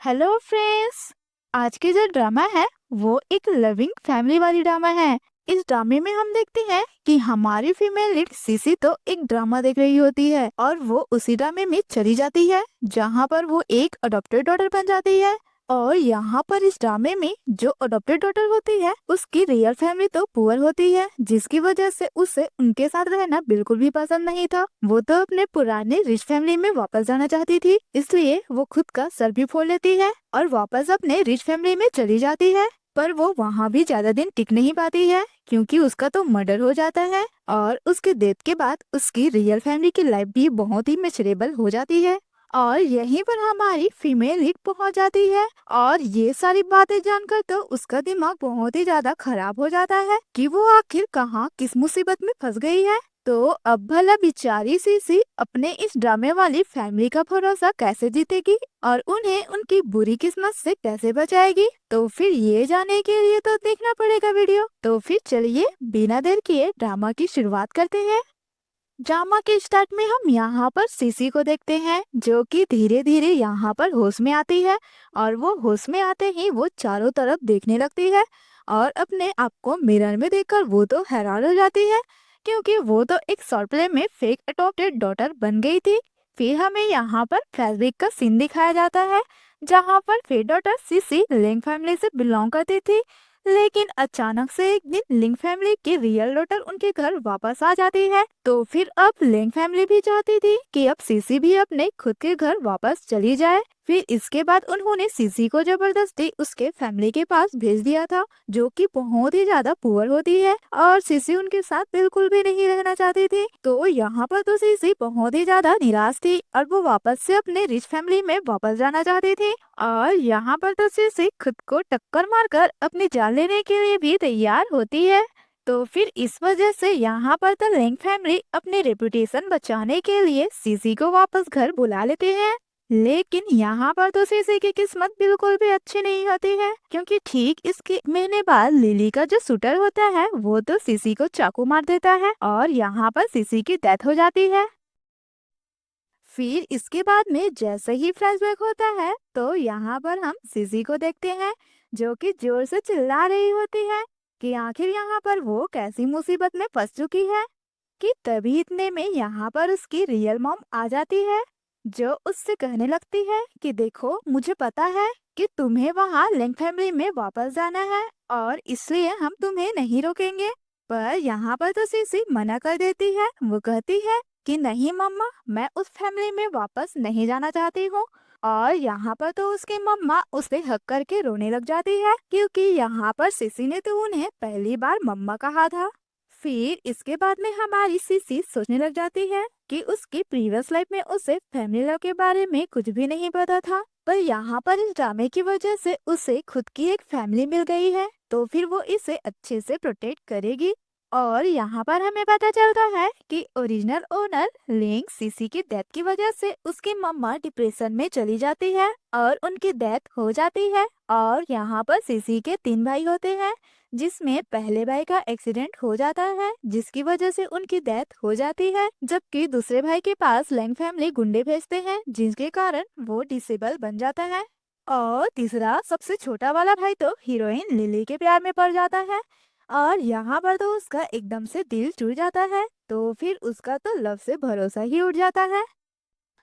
Hello friends. आज की जो ड्रामा है वो एक लविंग फैमिली वाली ड्रामा है। इस ड्रामे में हम देखते हैं कि हमारी फीमेल लीड सीसी तो एक ड्रामा देख रही होती है और वो उसी ड्रामे में चली जाती है जहाँ पर वो एक अडॉप्टेड डॉटर बन जाती है। और यहाँ पर इस ड्रामे में जो अडॉप्टेड डॉटर होती है उसकी रियल फैमिली तो पुअर होती है, जिसकी वजह से उसे उनके साथ रहना बिल्कुल भी पसंद नहीं था। वो तो अपने पुराने रिच फैमिली में वापस जाना चाहती थी, इसलिए वो खुद का सर भी फोड़ लेती है और वापस अपने रिच फैमिली में चली जाती है। पर वो वहाँ भी ज्यादा दिन टिक नहीं पाती है क्योंकि उसका तो मर्डर हो जाता है और उसके डेथ के बाद उसकी रियल फैमिली की लाइफ भी बहुत ही मिसरेबल हो जाती है। और यहीं पर हमारी फीमेल लीड पहुंच जाती है और ये सारी बातें जानकर तो उसका दिमाग बहुत ही ज्यादा खराब हो जाता है कि वो आखिर कहाँ किस मुसीबत में फंस गई है। तो अब भला बेचारी सीसी अपने इस ड्रामे वाली फैमिली का भरोसा कैसे जीतेगी और उन्हें उनकी बुरी किस्मत से कैसे बचाएगी। तो फिर ये जानने के लिए तो देखना पड़ेगा वीडियो। तो फिर चलिए बिना देर किए ड्रामा की शुरुआत करते हैं। ड्रामा के स्टार्ट में हम यहाँ पर सीसी को देखते हैं जो कि धीरे धीरे यहाँ पर होश में आती है और वो होश में आते ही वो चारों तरफ देखने लगती है और अपने आप को मिरर में देखकर वो तो हैरान हो जाती है क्योंकि वो तो एक शॉर्ट प्ले में फेक अडॉप्टेड डॉटर बन गई थी। फिर हमें यहाँ पर फ्लैशबैक का सीन दिखाया जाता है जहाँ पर फेक डॉटर सीसी लिंग फैमिली से बिलोंग करती थी, लेकिन अचानक से एक दिन लिंग फैमिली की रियल डॉटर उनके घर वापस आ जाती है। तो फिर अब लिंग फैमिली भी चाहती थी कि अब सीसी भी अपने खुद के घर वापस चली जाए। फिर इसके बाद उन्होंने सीसी को जबरदस्ती उसके फैमिली के पास भेज दिया था जो कि बहुत ही ज्यादा पुअर होती है और सीसी उनके साथ बिल्कुल भी नहीं रहना चाहती थी। तो यहाँ पर तो सीसी बहुत ही ज्यादा निराश थी और वो वापस से अपने रिच फैमिली में वापस जाना चाहती थी। और यहाँ पर तो सीसी खुद को टक्कर मारकर अपनी जान लेने के लिए भी तैयार होती है। तो फिर इस वजह से यहाँ पर तो लिंग फैमिली अपनी रेपुटेशन बचाने के लिए सीसी को वापस घर बुला लेते हैं। लेकिन यहाँ पर तो सीसी की किस्मत बिल्कुल भी अच्छी नहीं होती है क्योंकि ठीक इसके महीने बाद लिली का जो शूटर होता है वो तो सीसी को चाकू मार देता है और यहाँ पर सीसी की डेथ हो जाती है। फिर इसके बाद में जैसे ही फ्लैशबैक होता है तो यहाँ पर हम सीसी को देखते हैं जो कि जोर से चिल्ला रही होती है कि आखिर यहाँ पर वो कैसी मुसीबत में फंस चुकी है कि तभी इतने में यहाँ पर उसकी रियल मॉम आ जाती है जो उससे कहने लगती है कि देखो मुझे पता है कि तुम्हें वहाँ लिंग फैमिली में वापस जाना है और इसलिए हम तुम्हें नहीं रोकेंगे। पर यहाँ पर तो सीसी मना कर देती है। वो कहती है कि नहीं मम्मा, मैं उस फैमिली में वापस नहीं जाना चाहती हूँ। और यहाँ पर तो उसकी मम्मा उसे हक करके रोने लग जाती है क्योंकि यहाँ पर सीसी ने तो उन्हें पहली बार मम्मा कहा था। फिर इसके बाद में हमारी सीसी सोचने लग जाती है कि उसकी प्रीवियस लाइफ में उसे फैमिली लव के बारे में कुछ भी नहीं पता था, पर यहाँ पर इस ड्रामे की वजह से उसे खुद की एक फैमिली मिल गई है तो फिर वो इसे अच्छे से प्रोटेक्ट करेगी। और यहाँ पर हमें पता चलता है कि ओरिजिनल ओनर लिंग सीसी की डेथ की वजह से उसकी मम्मा डिप्रेशन में चली जाती है और उनकी डेथ हो जाती है। और यहाँ पर सीसी के 3 भाई होते हैं जिसमें पहले भाई का एक्सीडेंट हो जाता है जिसकी वजह से उनकी डेथ हो जाती है, जबकि दूसरे भाई के पास लैंग फैमिली गुंडे भेजते हैं जिसके कारण वो डिसेबल बन जाता है। और तीसरा सबसे छोटा वाला भाई तो हीरोइन लिली के प्यार में पड़ जाता है और यहाँ पर तो उसका एकदम से दिल टूट जाता है तो फिर उसका तो लव से भरोसा ही उठ जाता है।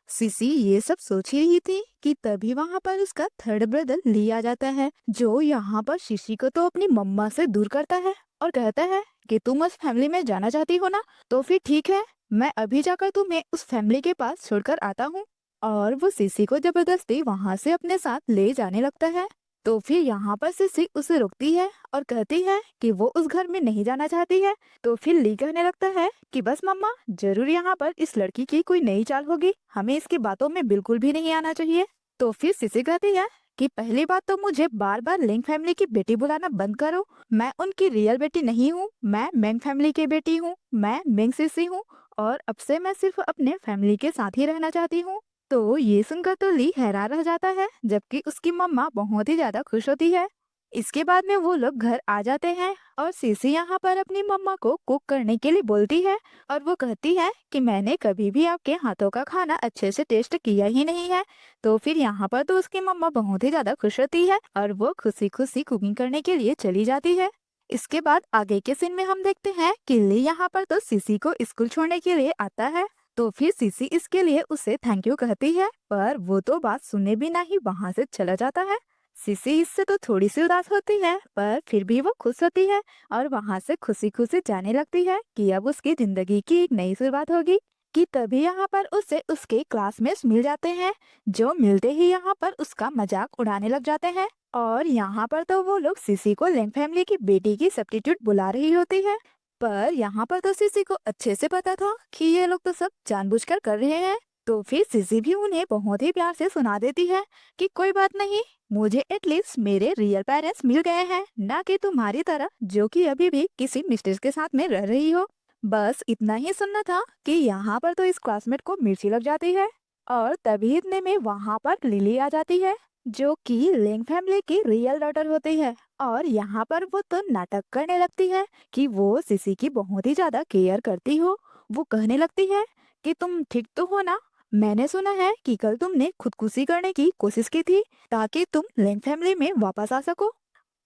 सीसी ये सब सोच ही रही थी कि तभी वहाँ पर उसका थर्ड ब्रदर ली आ जाता है जो यहाँ पर सीसी को तो अपनी मम्मा से दूर करता है और कहता है कि तुम उस फैमिली में जाना चाहती हो ना, तो फिर ठीक है, मैं अभी जाकर तुम्हें उस फैमिली के पास छोड़कर आता हूँ। और वो सीसी को जबरदस्ती वहाँ से अपने साथ ले जाने लगता है। तो फिर यहाँ पर सीसी उसे रोकती है और कहती है कि वो उस घर में नहीं जाना चाहती है। तो फिर ली कहने लगता है कि बस मम्मा, जरूर यहाँ पर इस लड़की की कोई नई चाल होगी, हमें इसकी बातों में बिल्कुल भी नहीं आना चाहिए। तो फिर सिसी कहती है कि पहली बात तो मुझे बार बार लिंग फैमिली की बेटी बुलाना बंद करो। मैं उनकी रियल बेटी नहीं हूँ, मैं मेंग फैमिली की बेटी हूँ, मैं मेंग सिसी हूँ और अब से मैं सिर्फ अपने फैमिली के साथ ही रहना चाहती हूँ। तो ये सुनकर तो ली हैरान रह जाता है जबकि उसकी मम्मा बहुत ही ज्यादा खुश होती है। इसके बाद में वो लोग घर आ जाते हैं और सीसी यहाँ पर अपनी मम्मा को कुक करने के लिए बोलती है और वो कहती है कि मैंने कभी भी आपके हाथों का खाना अच्छे से टेस्ट किया ही नहीं है। तो फिर यहाँ पर तो उसकी मम्मा बहुत ही ज्यादा खुश होती है और वो खुशी खुशी कुकिंग करने के लिए चली जाती है। इसके बाद आगे के सीन में हम देखते हैं कि ली यहाँ पर तो सीसी को स्कूल छोड़ने के लिए आता है। तो फिर सीसी इसके लिए उसे थैंक यू कहती है, पर वो तो बात सुने बिना ही वहाँ से चला जाता है। सिसी इससे तो थोड़ी सी उदास होती है, पर फिर भी वो खुश होती है और वहाँ से खुशी खुशी जाने लगती है कि अब उसकी जिंदगी की एक नई शुरुआत होगी। कि तभी यहाँ पर उसे उसके क्लासमेट्स मिल जाते हैं, जो मिलते ही यहाँ पर उसका मजाक उड़ाने लग जाते हैं। और यहाँ पर तो वो लोग सिसी को लेंग फैमिली की बेटी की सब्स्टिट्यूट बुला रही होती है। पर यहाँ पर तो सिसी को अच्छे से पता था कि ये लोग तो सब जानबूझकर कर रहे हैं। तो फिर सिसी भी उन्हें बहुत ही प्यार से सुना देती है कि कोई बात नहीं, मुझे एटलीस्ट मेरे रियल पेरेंट्स मिल गए हैं, ना कि तुम्हारी तरह जो कि अभी भी किसी मिस्टेस के साथ में रह रही हो। बस इतना ही सुनना था कि यहाँ पर तो इस क्लासमेट को मिर्ची लग जाती है और तभी इतने में वहाँ पर लिली आ जाती है, जो कि लेंग फैमिली की रियल डॉटर होती है। और यहाँ पर वो तो नाटक करने लगती है कि वो सिसी की बहुत ही ज्यादा केयर करती हो। वो कहने लगती है कि तुम ठीक तो हो ना, मैंने सुना है कि कल तुमने खुदकुशी करने की कोशिश की थी ताकि तुम लेंग फैमिली में वापस आ सको।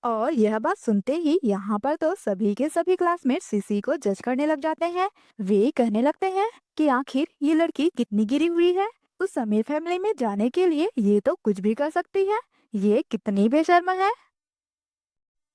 और यह बात सुनते ही यहाँ पर तो सभी के सभी क्लासमेट सीसी को जज करने लग जाते हैं। वे कहने लगते हैं कि आखिर ये लड़की कितनी गिरी हुई है, उस अमीर फैमिली में जाने के लिए ये तो कुछ भी कर सकती है, ये कितनी बेशर्म है।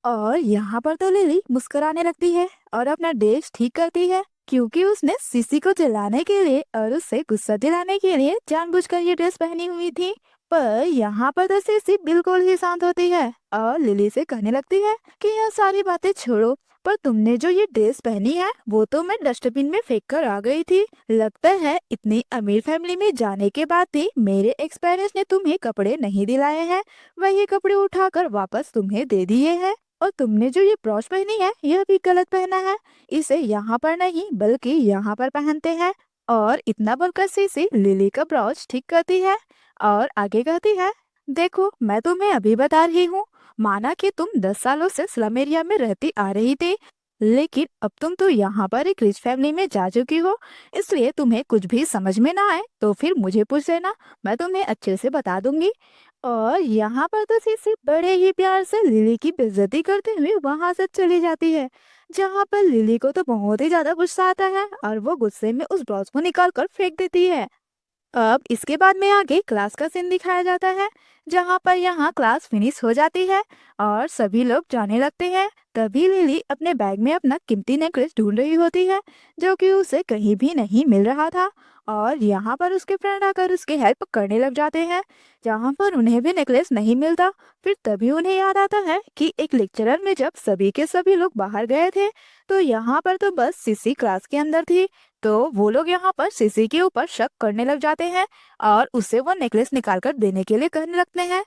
और यहाँ पर तो लिली मुस्कुराने लगती है और अपना ड्रेस ठीक करती है, क्योंकि उसने सीसी को जलाने के लिए और उससे गुस्सा दिलाने के लिए जानबूझकर ये ड्रेस पहनी हुई थी। पर यहाँ पर तो सीसी बिल्कुल ही शांत होती है और लिली से कहने लगती है कि यह सारी बातें छोड़ो, पर तुमने जो ये ड्रेस पहनी है वो तो मैं डस्टबिन में फेंक कर आ गई थी। लगता है इतनी अमीर फैमिली में जाने के बाद भी मेरे एक्स पेरेंट्स ने तुम्हें कपड़े नहीं दिलाए हैं, वही कपड़े उठाकर वापस तुम्हें दे दिए हैं। और तुमने जो ये ब्रोच पहनी है यह भी गलत पहना है, इसे यहाँ पर नहीं बल्कि यहाँ पर पहनते हैं। और इतना बोलकर सीसी लिली का ब्रोच ठीक करती है और आगे कहती है, देखो मैं तुम्हें अभी बता रही हूँ, माना कि तुम 10 सालों से स्लम एरिया में रहती आ रही थी, लेकिन अब तुम तो यहाँ पर एक रिच फैमिली में जा चुकी हो, इसलिए तुम्हें कुछ भी समझ में ना आए तो फिर मुझे पूछ लेना, मैं तुम्हें अच्छे से बता दूंगी। और यहाँ पर तो सीसी बड़े ही प्यार से लिली की बेइज्जती करते हुए वहां से चली जाती है, जहाँ पर लिली को तो बहुत ही ज्यादा गुस्सा आता है और वो गुस्से में उस ब्लाउज को निकाल कर फेंक देती है। अब इसके बाद में आगे क्लास का सीन दिखाया जाता है, जहाँ पर यहाँ क्लास फिनिश हो जाती है और सभी लोग जाने लगते हैं। तभी लिली अपने बैग में अपना कीमती नेकलेस ढूंढ रही होती है, जो कि उसे कहीं भी नहीं मिल रहा था। और यहाँ पर उसके फ्रेंड आकर उसकी हेल्प करने लग जाते हैं, जहाँ पर उन्हें भी नेकलेस नहीं मिलता। फिर तभी उन्हें याद आता है कि एक लेक्चरर में जब सभी के सभी लोग बाहर गए थे, तो यहाँ पर तो बस सीसी क्लास के अंदर थी। तो वो लोग यहाँ पर सीसी के ऊपर शक करने लग जाते हैं और उसे वो नेकलेस निकाल कर देने के लिए कहने लगते हैं।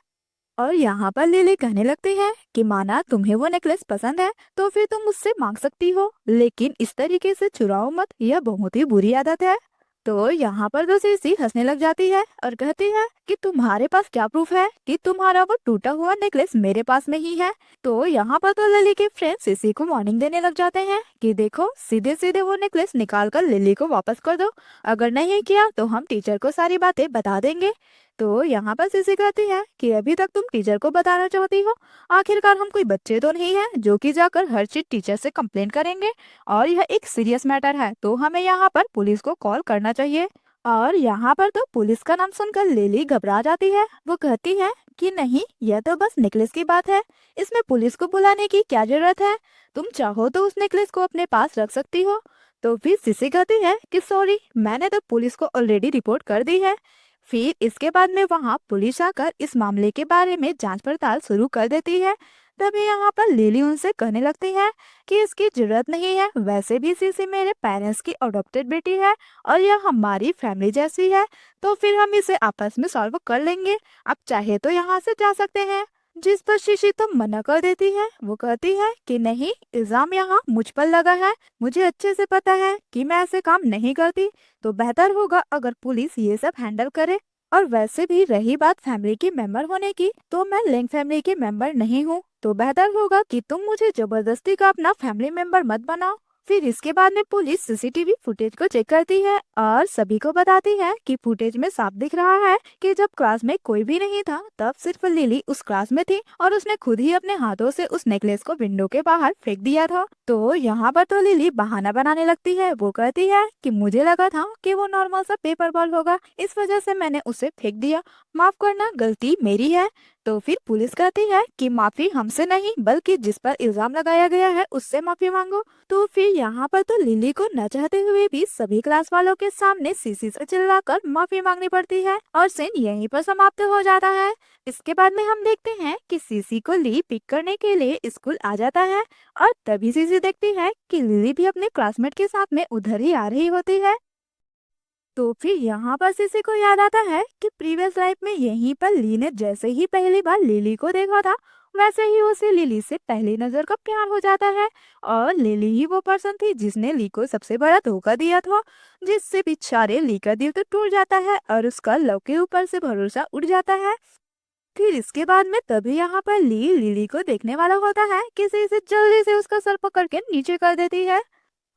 और यहाँ पर लिली कहने लगती है कि माना तुम्हें वो नेकलेस पसंद है तो फिर तुम मुझसे मांग सकती हो, लेकिन इस तरीके से चुराओ मत, यह बहुत ही बुरी आदत है। तो यहाँ पर तो सीसी हंसने लग जाती है और कहती है कि तुम्हारे पास क्या प्रूफ है कि तुम्हारा वो टूटा हुआ नेकलेस मेरे पास में ही है। तो यहाँ पर तो लिली के फ्रेंड सीसी को वार्निंग देने लग जाते हैं कि देखो सीधे सीधे वो नेकलेस निकाल कर लिली को वापस कर दो, अगर नहीं किया तो हम टीचर को सारी बातें बता देंगे। तो यहाँ पर सीसी कहती है कि अभी तक तुम टीचर को बताना चाहती हो, आखिरकार हम कोई बच्चे तो नहीं है जो कि जाकर हर चीज टीचर से कंप्लेन करेंगे, और यह एक सीरियस मैटर है तो हमें यहाँ पर पुलिस को कॉल करना चाहिए। और यहाँ पर तो पुलिस का नाम सुनकर लिली घबरा जाती है। वो कहती है कि नहीं, यह तो बस नेकलेस की बात है, इसमें पुलिस को बुलाने की क्या जरूरत है, तुम चाहो तो उस नेकलेस को अपने पास रख सकती हो। तो फिर सिसी कहती है कि सॉरी, मैंने तो पुलिस को ऑलरेडी रिपोर्ट कर दी है। फिर इसके बाद में वहाँ पुलिस आकर इस मामले के बारे में जांच पड़ताल शुरू कर देती है। तभी यहाँ पर लिली उनसे कहने लगती है कि इसकी जरूरत नहीं है, वैसे भी सीसी मेरे पेरेंट्स की अडॉप्टेड बेटी है और यह हमारी फैमिली जैसी है, तो फिर हम इसे आपस में सॉल्व कर लेंगे, आप चाहे तो यहाँ से जा सकते हैं। जिस पर शीशी तो मना कर देती है। वो कहती है कि नहीं, इल्जाम यहाँ मुझ पर लगा है, मुझे अच्छे से पता है कि मैं ऐसे काम नहीं करती, तो बेहतर होगा अगर पुलिस ये सब हैंडल करे। और वैसे भी रही बात फैमिली के मेंबर होने की, तो मैं लिंक फैमिली के मेंबर नहीं हूँ, तो बेहतर होगा कि तुम मुझे जबरदस्ती का अपना फैमिली मेंबर मत बनाओ। फिर इसके बाद में पुलिस सीसीटीवी फुटेज को चेक करती है और सभी को बताती है कि फुटेज में साफ दिख रहा है कि जब क्लास में कोई भी नहीं था तब सिर्फ लिली उस क्लास में थी और उसने खुद ही अपने हाथों से उस नेकलेस को विंडो के बाहर फेंक दिया था। तो यहाँ पर तो लिली बहाना बनाने लगती है। वो कहती है कि मुझे लगा था कि वो नॉर्मल सा पेपर बॉल होगा, इस वजह से मैंने उसे फेंक दिया, माफ करना, गलती मेरी है। तो फिर पुलिस कहती है कि माफी हमसे नहीं बल्कि जिस पर इल्जाम लगाया गया है उससे माफी मांगो। तो फिर यहाँ पर तो लिली को न चाहते हुए भी सभी क्लास वालों के सामने सीसी से चिल्लाकर माफी मांगनी पड़ती है और सीन यहीं पर समाप्त हो जाता है। इसके बाद में हम देखते हैं कि सीसी को ली पिक करने के लिए स्कूल आ जाता है और तभी सीसी देखती है कि लिली भी अपने क्लासमेट के साथ में उधर ही आ रही होती है। तो फिर यहाँ पर सीसी को याद आता है कि प्रीवियस लाइफ में यहीं पर ली ने जैसे ही पहली बार लिली को देखा था वैसे ही उसे लिली से पहली नजर का प्यार हो जाता है और लिली ही वो पर्सन थी जिसने ली को सबसे बड़ा धोखा दिया था, जिससे बेचारे ली का दिल तो टूट जाता है और उसका लव के ऊपर से भरोसा उठ जाता है। फिर इसके बाद में तभी यहाँ पर ली लिली को देखने वाला होता है कि सीसी जल्दी से उसका सर पकड़ के नीचे कर देती है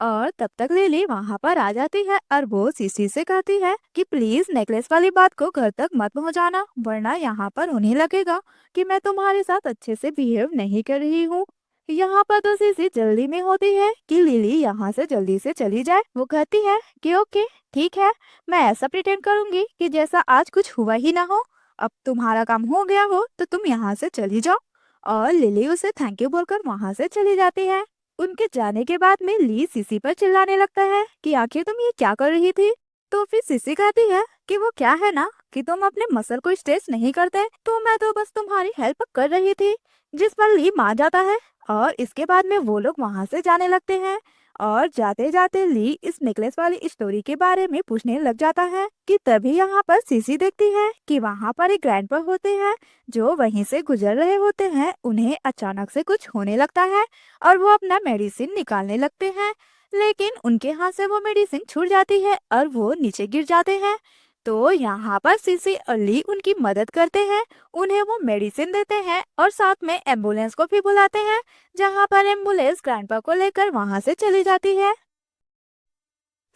और तब तक लिली वहाँ पर आ जाती है और वो सीसी से कहती है कि प्लीज नेकलेस वाली बात को घर तक मत पहुँचाना, वरना यहाँ पर उन्हें लगेगा कि मैं तुम्हारे साथ अच्छे से बिहेव नहीं कर रही हूँ। यहाँ पर तो सीसी जल्दी में होती है कि लिली यहाँ से जल्दी से चली जाए। वो कहती है कि ओके ठीक है, मैं ऐसा प्रिटेंड करूंगी कि जैसा आज कुछ हुआ ही ना हो। अब तुम्हारा काम हो गया हो तो तुम यहाँ से चली जाओ। और लिली उसे थैंक यू बोलकर वहाँ से चली जाती है। उनके जाने के बाद में ली सिसी पर चिल्लाने लगता है कि आखिर तुम ये क्या कर रही थी। तो फिर सिसी कहती है कि वो क्या है ना कि तुम अपने मसल को स्ट्रेच नहीं करते, तो मैं तो बस तुम्हारी हेल्प कर रही थी। जिस पर ली मान जाता है और इसके बाद में वो लोग वहाँ से जाने लगते हैं और जाते जाते ली इस नेकलेस वाली स्टोरी के बारे में पूछने लग जाता है कि तभी यहाँ पर सीसी देखती है कि वहाँ पर एक ग्रैंडपा होते हैं जो वहीं से गुजर रहे होते हैं। उन्हें अचानक से कुछ होने लगता है और वो अपना मेडिसिन निकालने लगते हैं, लेकिन उनके हाथ से वो मेडिसिन छूट जाती है और वो नीचे गिर जाते हैं। तो यहाँ पर सीसी और ली उनकी मदद करते हैं, उन्हें वो मेडिसिन देते हैं और साथ में एम्बुलेंस को भी बुलाते हैं, जहाँ पर एम्बुलेंस ग्रैंडपा को लेकर वहाँ से चली जाती है।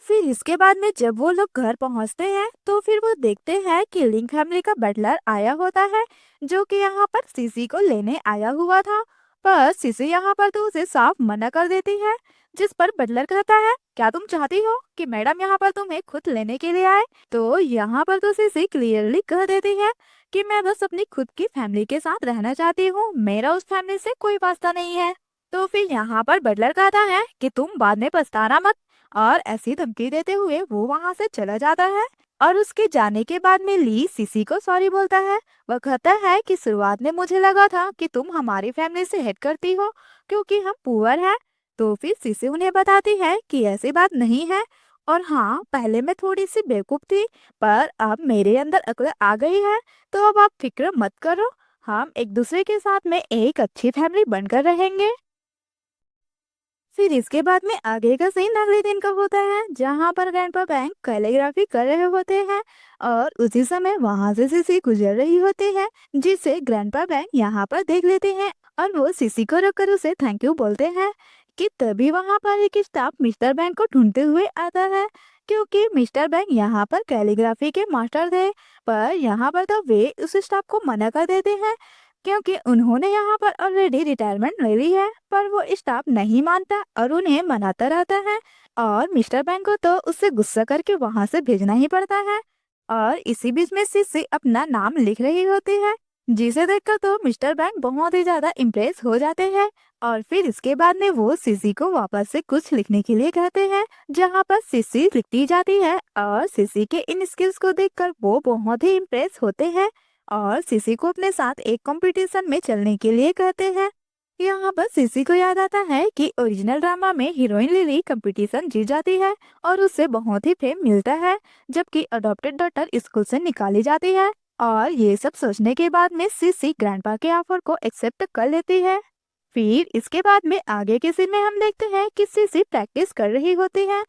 फिर इसके बाद में जब वो लोग घर पहुंचते हैं तो फिर वो देखते हैं कि लिंक फैमिली का बटलर आया होता है जो कि यहाँ पर सीसी को लेने आया हुआ था। पर सीसी यहाँ पर तो उसे साफ मना कर देती है, जिस पर बटलर कहता है क्या तुम चाहती हो कि मैडम यहाँ पर तुम्हें खुद लेने के लिए आए। तो यहाँ पर तो सीसी क्लियरली कह देती है कि मैं बस अपनी खुद की फैमिली के साथ रहना चाहती हूँ, मेरा उस फैमिली से कोई वास्ता नहीं है। तो फिर यहाँ पर बटलर कहता है कि तुम बाद में पछताना मत, और ऐसी धमकी देते हुए वो वहां से चला जाता है। और उसके जाने के बाद में ली सीसी को सॉरी बोलता है। वह कहता है कि शुरुआत में मुझे लगा था कि तुम हमारी फैमिली से हेट करती हो क्योंकि हम पुअर हैं। तो फिर सीसी उन्हें बताती है कि ऐसी बात नहीं है, और हाँ पहले मैं थोड़ी सी बेवकूफ थी पर अब मेरे अंदर अक्ल आ गई है, तो अब आप फिक्र मत करो, हम एक दूसरे के साथ में एक अच्छी फैमिली बनकर रहेंगे। फिर इसके बाद में आगे का सीन अगले दिन का होता है जहाँ पर ग्रैंडपा बैंक कैलीग्राफी कर रहे होते हैं और उसी समय वहाँ से सीसी गुजर रही होती है, जिसे ग्रैंडपा बैंक यहाँ पर देख लेते हैं और वो सीसी को रखकर उसे थैंक यू बोलते हैं। कि तभी वहाँ पर एक स्टाफ मिस्टर बैंक को ढूंढते हुए आता है, क्योंकि मिस्टर बैंक यहाँ पर कैलीग्राफी के मास्टर थे। पर यहाँ पर तो वे उस स्टाफ को मना कर देते हैं क्योंकि उन्होंने यहाँ पर ऑलरेडी रिटायरमेंट ले ली है। पर वो स्टाफ नहीं मानता और उन्हें मनाता रहता है और मिस्टर बैंक को तो उससे गुस्सा करके वहाँ से भेजना ही पड़ता है। और इसी बीच में सिसी अपना नाम लिख रही होती है, जिसे देखकर तो मिस्टर बैंक बहुत ही ज्यादा इम्प्रेस हो जाते हैं। और फिर इसके बाद में वो सिसी को वापस से कुछ लिखने के लिए कहते हैं, जहाँ पर सिसी लिखती जाती है और सिसी के इन स्किल्स को देखकर वो बहुत ही इम्प्रेस होते हैं और सिसी को अपने साथ एक कंपटीशन में चलने के लिए कहते हैं। यहाँ पर सिसी को याद आता है कि ओरिजिनल ड्रामा में हीरोइन लिली कंपटीशन जीत जाती है और उससे बहुत ही फेम मिलता है, जबकि अडॉप्टेड डॉटर स्कूल से निकाली जाती है। और ये सब सोचने के बाद में सिसी ग्रैंडपा के ऑफर को एक्सेप्ट कर लेती है। फिर इसके बाद में आगे के सीन में हम देखते हैं कि सिसी प्रैक्टिस कर रही होती है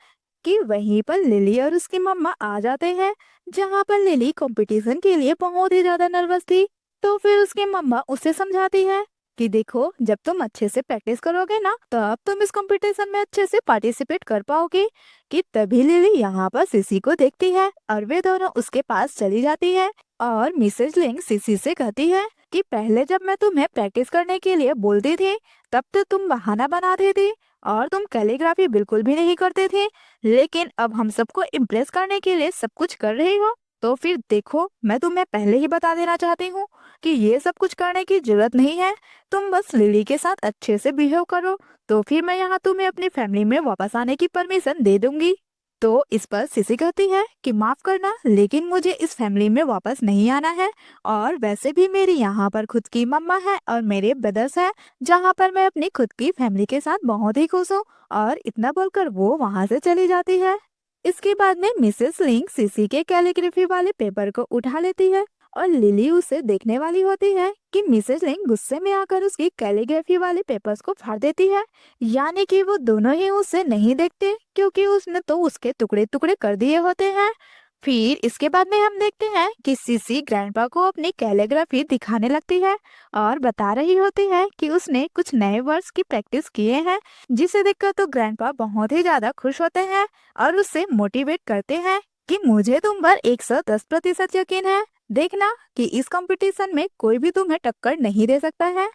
कि वहीं पर लिली और उसकी मम्मा आ जाते हैं, जहाँ पर लिली कंपटीशन के लिए बहुत ही ज्यादा नर्वस थी। तो फिर उसकी मम्मा उसे समझाती है कि देखो, जब तुम अच्छे से प्रैक्टिस करोगे ना, तब तुम इस कंपटीशन में अच्छे से पार्टिसिपेट कर पाओगे। कि तभी लिली यहाँ पर सिसी को देखती है और वे दोनों उसके पास चली जाती है। और मिसेज लिंग सिसी से कहती है कि पहले जब मैं तुम्हें प्रैक्टिस करने के लिए बोलती थी, तब तो तुम बहाना बनाती थी और तुम कैलीग्राफी बिल्कुल भी नहीं करते थे। लेकिन अब हम सबको इम्प्रेस करने के लिए सब कुछ कर रही हो। तो फिर देखो, मैं तुम्हें पहले ही बता देना चाहती हूँ कि ये सब कुछ करने की जरूरत नहीं है। तुम बस लिली के साथ अच्छे से बिहेव करो, तो फिर मैं यहाँ तुम्हें अपनी फैमिली में वापस आने की परमिशन दे दूंगी। तो इस पर सिसी कहती है कि माफ करना, लेकिन मुझे इस फैमिली में वापस नहीं आना है। और वैसे भी मेरी यहाँ पर खुद की मम्मा है और मेरे ब्रदर्स है, जहाँ पर मैं अपनी खुद की फैमिली के साथ बहुत ही खुश हूँ। और इतना बोलकर वो वहाँ से चली जाती है। इसके बाद में मिसेस लिंग सीसी के कैलीग्राफी वाले पेपर को उठा लेती है और लिली उसे देखने वाली होती है कि मिसेस लिंग गुस्से में आकर उसकी कैलीग्राफी वाले पेपर्स को फाड़ देती है। यानी कि वो दोनों ही उसे नहीं देखते, क्योंकि उसने तो उसके टुकड़े टुकड़े कर दिए होते हैं। फिर इसके बाद में हम देखते हैं कि सीसी ग्रैंडपा को अपनी कैलीग्राफी दिखाने लगती है और बता रही होती है कि उसने कुछ नए वर्ड्स की प्रैक्टिस किए हैं, जिसे देखकर तो ग्रैंडपा बहुत ही ज्यादा खुश होते हैं और उससे मोटिवेट करते हैं कि मुझे तुम पर 110% यकीन है। देखना कि इस कंपटीशन में कोई भी तुम्हें टक्कर नहीं दे सकता है।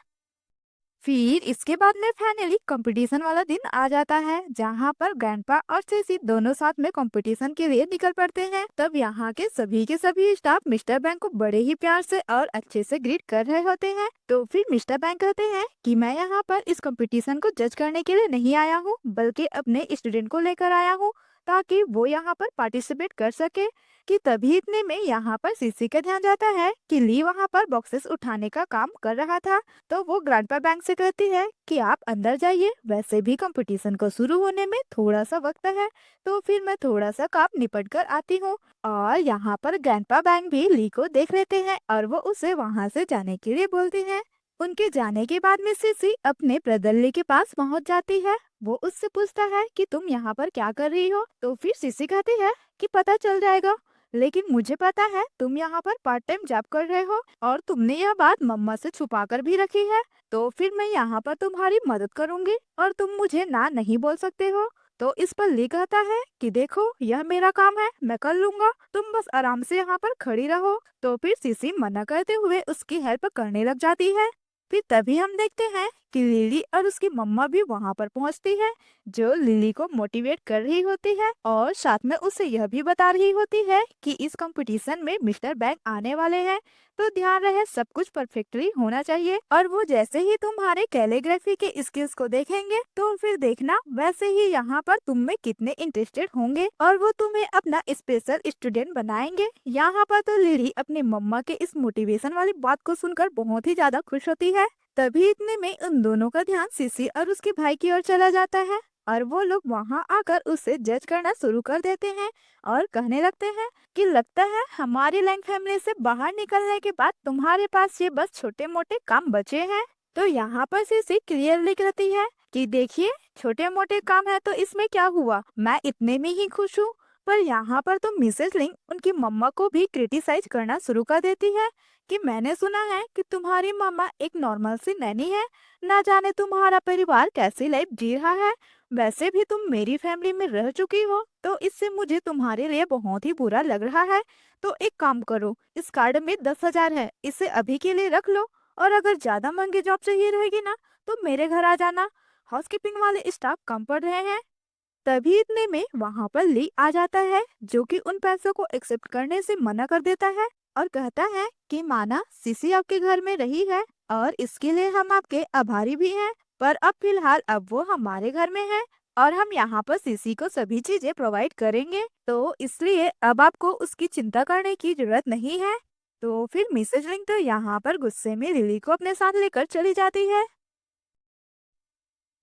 फिर इसके बाद में फाइनली कंपटीशन वाला दिन आ जाता है, जहाँ पर ग्रैंडपा और सीसी दोनों साथ में कंपटीशन के लिए निकल पड़ते हैं। तब यहाँ के सभी स्टाफ मिस्टर बैंक को बड़े ही प्यार से और अच्छे से ग्रीट कर रहे होते हैं। तो फिर मिस्टर बैंक कहते हैं कि मैं यहाँ पर इस कंपटीशन को जज करने के लिए नहीं आया हूँ, बल्कि अपने स्टूडेंट को लेकर आया हूँ, ताकि वो यहाँ पर पार्टिसिपेट कर सके। कि तभी इतने में यहाँ पर सीसी का ध्यान जाता है कि ली वहाँ पर बॉक्सेस उठाने का काम कर रहा था। तो वो ग्रैंडपा बैंक से कहती है कि आप अंदर जाइए, वैसे भी कंपटीशन को शुरू होने में थोड़ा सा वक्त है, तो फिर मैं थोड़ा सा काम निपट कर आती हूँ। और यहाँ पर ग्रैंडपा बैंक भी ली को देख लेते हैं और वो उसे वहाँ से जाने के लिए बोलते हैं। उनके जाने के बाद में सिसी अपने ब्रदर ली के पास पहुँच जाती है। वो उससे पूछता है कि तुम यहाँ पर क्या कर रही हो। तो फिर सिसी कहती है कि पता चल जाएगा, लेकिन मुझे पता है तुम यहाँ पर पार्ट टाइम जॉब कर रहे हो और तुमने यह बात मम्मा से छुपा कर भी रखी है। तो फिर मैं यहाँ पर तुम्हारी मदद करूँगी और तुम मुझे ना नहीं बोल सकते हो। तो इस पर ली कहता है कि देखो, यह मेरा काम है, मैं कर लूंगा, तुम बस आराम से यहाँ पर खड़ी रहो। तो फिर सीसी मना करते हुए उसकी हेल्प करने लग जाती है। फिर तभी हम देखते हैं कि लिली और उसकी मम्मा भी वहाँ पर पहुँचती है, जो लिली को मोटिवेट कर रही होती है और साथ में उसे यह भी बता रही होती है कि इस कंपटीशन में मिस्टर बैंक आने वाले हैं, तो ध्यान रहे सब कुछ परफेक्टली होना चाहिए। और वो जैसे ही तुम्हारे कैलीग्राफी के स्किल्स को देखेंगे, तो फिर देखना वैसे ही यहाँ पर तुम में कितने इंटरेस्टेड होंगे और वो तुम्हें अपना स्पेशल स्टूडेंट बनाएंगे। यहाँ पर तो लिली अपनी मम्मा के इस मोटिवेशन वाली बात को सुनकर बहुत ही ज्यादा खुश होती है। तभी इतने में उन दोनों का ध्यान सीसी और उसके भाई की ओर चला जाता है और वो लोग वहाँ आकर उसे जज करना शुरू कर देते हैं और कहने लगते हैं कि लगता है हमारी लैंग फैमिली से बाहर निकलने के बाद तुम्हारे पास ये बस छोटे मोटे काम बचे हैं। तो यहाँ पर सीसी क्लियर लिख रहती है कि देखिए, छोटे मोटे काम है तो इसमें क्या हुआ, मैं इतने में ही खुश हूँ। पर यहाँ पर तो मिसेस लिंग उनकी मम्मा को भी क्रिटिसाइज करना शुरू कर देती है कि मैंने सुना है कि तुम्हारी मम्मा एक नॉर्मल सी नैनी है, ना जाने तुम्हारा परिवार कैसी लाइफ जी रहा है। वैसे भी तुम मेरी फैमिली में रह चुकी हो, तो इससे मुझे तुम्हारे लिए बहुत ही बुरा लग रहा है। तो एक काम करो, इस कार्ड में 10,000 है, इसे अभी के लिए रख लो, और अगर ज्यादा महंगी जॉब चाहिए रहेगी ना, तो मेरे घर आ जाना, हाउसकीपिंग वाले स्टाफ कम पड़ रहे हैं। तभी इतने में वहाँ पर ली आ जाता है, जो कि उन पैसों को एक्सेप्ट करने से मना कर देता है और कहता है कि माना सीसी आपके घर में रही है और इसके लिए हम आपके आभारी भी हैं, पर अब फिलहाल अब वो हमारे घर में है और हम यहाँ पर सीसी को सभी चीजें प्रोवाइड करेंगे, तो इसलिए अब आपको उसकी चिंता करने की जरूरत नहीं है। तो फिर मिसेज लिंग तो यहाँ पर गुस्से में लिली को अपने साथ लेकर चली जाती है।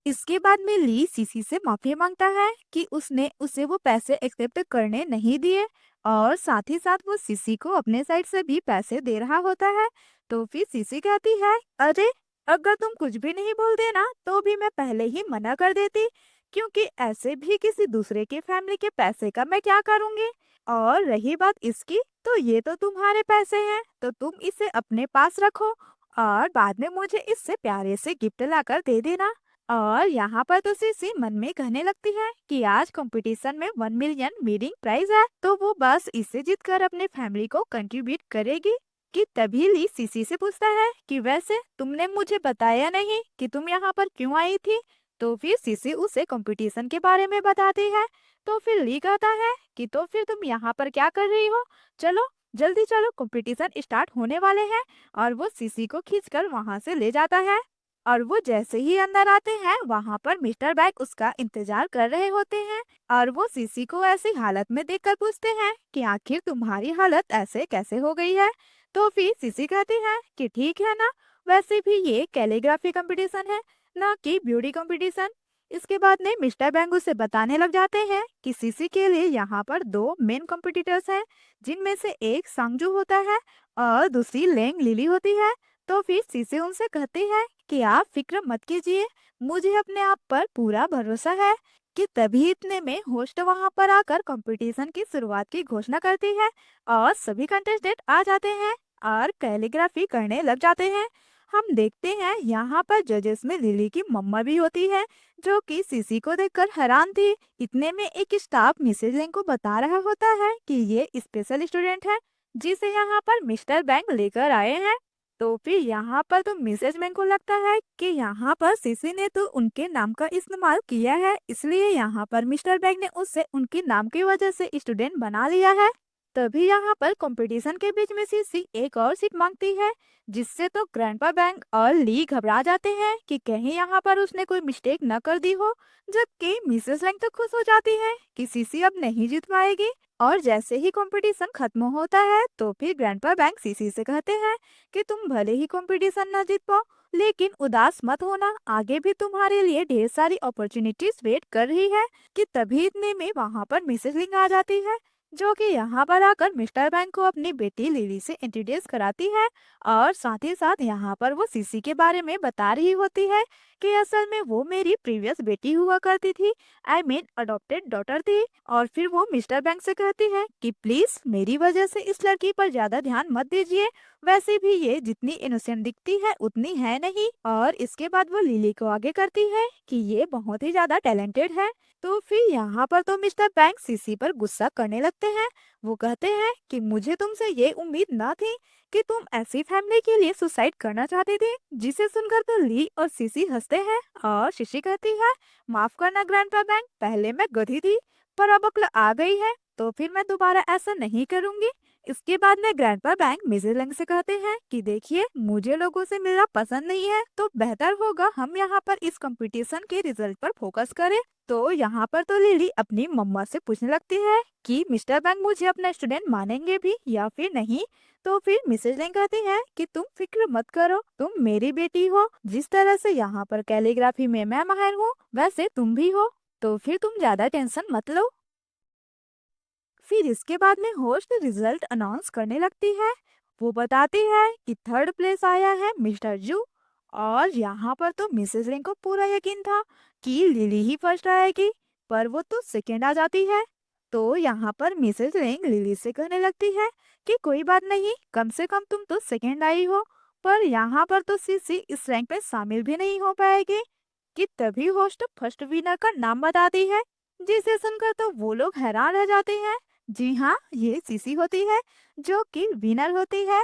इसके बाद में ली सीसी से माफी मांगता है कि उसने उसे वो पैसे एक्सेप्ट करने नहीं दिए और साथ ही साथ वो सीसी को अपने साइड से भी पैसे दे रहा होता है। तो फिर सीसी कहती है, अरे, अगर तुम कुछ भी नहीं बोलते ना, तो भी मैं पहले ही मना कर देती क्योंकि ऐसे भी किसी दूसरे के फैमिली के पैसे का मैं क्या करूँगी। और रही बात इसकी, तो ये तो तुम्हारे पैसे हैं, तो तुम इसे अपने पास रखो और बाद में मुझे इससे प्यारे से गिफ्ट लाकर दे देना। और यहाँ पर तो सीसी मन में कहने लगती है कि आज कंपटीशन में 1 मिलियन मीटिंग प्राइज है, तो वो बस इसे जीत कर अपने फैमिली को कंट्रीब्यूट करेगी। कि तभी ली सीसी से पूछता है कि वैसे तुमने मुझे बताया नहीं कि तुम यहाँ पर क्यों आई थी। तो फिर सीसी उसे कंपटीशन के बारे में बताती है। तो फिर ली कहता है कि तो फिर तुम यहाँ पर क्या कर रही हो, चलो जल्दी चलो कंपटीशन स्टार्ट होने वाले हैं। और वो सीसी को खींचकर वहाँ से ले जाता है। और वो जैसे ही अंदर आते हैं वहाँ पर मिस्टर बैग उसका इंतजार कर रहे होते हैं। और वो सीसी को ऐसी हालत में देखकर पूछते हैं कि आखिर तुम्हारी हालत ऐसे कैसे हो गई है। तो फिर सीसी कहती है कि ठीक है ना, वैसे भी ये कैलीग्राफी कंपटीशन है, ना कि ब्यूटी कंपटीशन। इसके बाद में मिस्टर बैंग उसे बताने लग जाते हैं कि सीसी के लिए यहाँ पर दो मेन कॉम्पिटिटर्स हैं, जिनमें से एक सांगजू होता है और दूसरी लेंग लिली होती है। तो फिर सीसी उनसे कहती है कि आप फिक्र मत कीजिए, मुझे अपने आप पर पूरा भरोसा है। कि तभी इतने में होस्ट वहां पर आकर कंपटीशन की शुरुआत की घोषणा करती है और सभी कंटेस्टेंट आ जाते हैं और कैलीग्राफी करने लग जाते हैं। हम देखते हैं यहाँ पर जजेस में लिली की मम्मा भी होती है, जो कि सीसी को देखकर हैरान थी। इतने में एक स्टाफ मिसेज लेंग को बता रहा होता है कि ये स्पेशल स्टूडेंट है, जिसे यहाँ पर मिस्टर बैंक लेकर आए हैं। तो फिर यहाँ पर तो मिसेज मैन को लगता है कि यहाँ पर सीसी ने तो उनके नाम का इस्तेमाल किया है, इसलिए यहाँ पर मिस्टर बैग ने उससे उनके नाम की वजह से स्टूडेंट बना लिया है। तभी यहाँ पर कंपटीशन के बीच में सीसी एक और सीट मांगती है, जिससे तो ग्रैंडपा बैंक और ली घबरा जाते हैं कि कहीं यहाँ पर उसने कोई मिस्टेक न कर दी हो। जबकि मिसेस लैंग तो खुश हो जाती है कि सीसी अब नहीं जीत पाएगी। और जैसे ही कंपटीशन खत्म होता है तो फिर ग्रैंडपा बैंक सीसी से कहते हैं कि तुम भले ही कंपटीशन न जीत पाओ, लेकिन उदास मत होना, आगे भी तुम्हारे लिए ढेर सारी अपॉर्चुनिटीज वेट कर रही है। कि तभी इतने में वहाँ पर मिसेस लिंग आ जाती है, जो कि यहाँ पर आकर मिस्टर बैंक को अपनी बेटी लिली से इंट्रोड्यूस कराती है। और साथ ही साथ यहाँ पर वो सीसी के बारे में बता रही होती है कि असल में वो मेरी प्रीवियस बेटी हुआ करती थी, आई मीन अडॉप्टेड डॉटर थी। और फिर वो मिस्टर बैंक से कहती है कि प्लीज मेरी वजह से इस लड़की पर ज्यादा ध्यान मत दीजिए, वैसे भी ये जितनी इनोसेंट दिखती है उतनी है नहीं। और इसके बाद वो लिली को आगे करती है कि ये बहुत ही ज्यादा टैलेंटेड है। तो फिर यहाँ पर तो मिस्टर बैंक सीसी पर गुस्सा करने लगते हैं। वो कहते हैं कि मुझे तुमसे ये उम्मीद ना थी कि तुम ऐसी फैमिली के लिए सुसाइड करना चाहते थे। जिसे सुनकर तो ली और सीसी हंसते हैं और शिशी कहती है, माफ करना ग्रैंडपा बैंक, पहले मैं गधी थी पर अब अक्ल आ गई है, तो फिर मैं दोबारा ऐसा नहीं करूंगी। इसके बाद में ग्रैंडपा बैंक मिसेस लैंग से कहते हैं कि देखिए मुझे लोगों से मिलना पसंद नहीं है, तो बेहतर होगा हम यहाँ पर इस कंपटीशन के रिजल्ट पर फोकस करें। तो यहाँ पर तो लिली अपनी मम्मा से पूछने लगती है कि मिस्टर बैंक मुझे अपना स्टूडेंट मानेंगे भी या फिर नहीं। तो फिर मिसेज लैंग कहती है कि तुम फिक्र मत करो, तुम मेरी बेटी हो, जिस तरह से यहाँ पर कैलीग्राफी में मैं माहिर हूँ वैसे तुम भी हो, तो फिर तुम ज्यादा टेंशन मत लो। फिर इसके बाद में होस्ट रिजल्ट अनाउंस करने लगती है। वो बताती है कि थर्ड प्लेस आया है मिस्टर जू। और यहाँ पर तो मिसेस लिंग को पूरा यकीन था कि लिली ही फर्स्ट आएगी, पर वो तो सेकेंड आ जाती है। तो यहाँ पर मिसेस लिंग लिली से कहने लगती है कि कोई बात नहीं, कम से कम तुम तो सेकेंड आई हो, पर यहाँ पर तो सीसी इस रैंक में शामिल भी नहीं हो पाएगी। कि तभी होस्ट फर्स्ट विनर का नाम बताती है, जिसे सुनकर तो वो लोग हैरान रह जाते हैं। जी हाँ, ये सीसी होती है जो कि विनर होती है।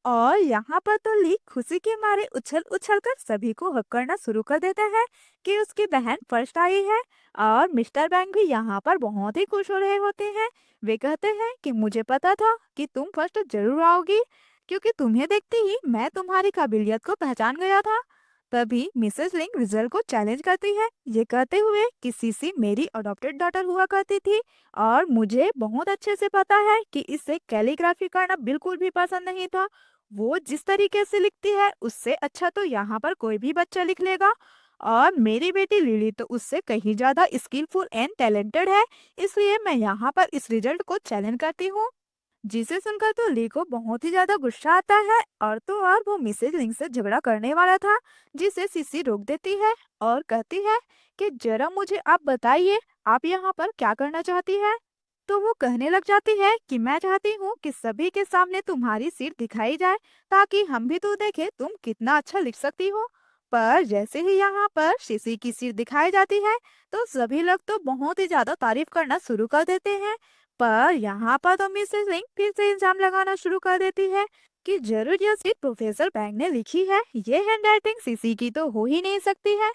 और यहाँ पर तो ली खुशी के मारे उछल उछल कर सभी को हक करना शुरू कर देता है कि उसकी बहन फर्स्ट आई है। और मिस्टर बैंक भी यहाँ पर बहुत ही खुश हो रहे होते हैं। वे कहते हैं कि मुझे पता था कि तुम फर्स्ट जरूर आओगी, क्योंकि तुम्हें देखते ही मैं तुम्हारी काबिलियत को पहचान गया था। तभी मिसेस लिंग रिजल्ट को चैलेंज करती है, ये कहते हुए कि सीसी मेरी अडॉप्टेड डॉटर हुआ करती थी और मुझे बहुत अच्छे से पता है कि इसे कैलीग्राफी करना बिल्कुल भी पसंद नहीं था। वो जिस तरीके से लिखती है उससे अच्छा तो यहाँ पर कोई भी बच्चा लिख लेगा। और मेरी बेटी लिली तो उससे कहीं ज्यादा स्किलफुल एंड टैलेंटेड है, इसलिए मैं यहाँ पर इस रिजल्ट को चैलेंज करती हूँ। जिसे सुनकर तो ली को बहुत ही ज्यादा गुस्सा आता है और तो और वो मिसेज लिंग से झगड़ा करने वाला था, जिसे सीसी रोक देती है और कहती है कि जरा मुझे आप बताइए, आप यहाँ पर क्या करना चाहती है। तो वो कहने लग जाती है कि मैं चाहती हूँ कि सभी के सामने तुम्हारी सीट दिखाई जाए, ताकि हम भी तो देखें तुम कितना अच्छा लिख सकती हो। पर जैसे ही यहाँ पर सीसी की सीट दिखाई जाती है, तो सभी लोग तो बहुत ही ज्यादा तारीफ करना शुरू कर देते हैं। पर यहाँ पर तो मिसेस लिंग फिर से इल्जाम लगाना शुरू कर देती है कि जरूर यह सीट प्रोफेसर बैंग ने लिखी है, ये हैंडराइटिंग सीसी की तो हो ही नहीं सकती है।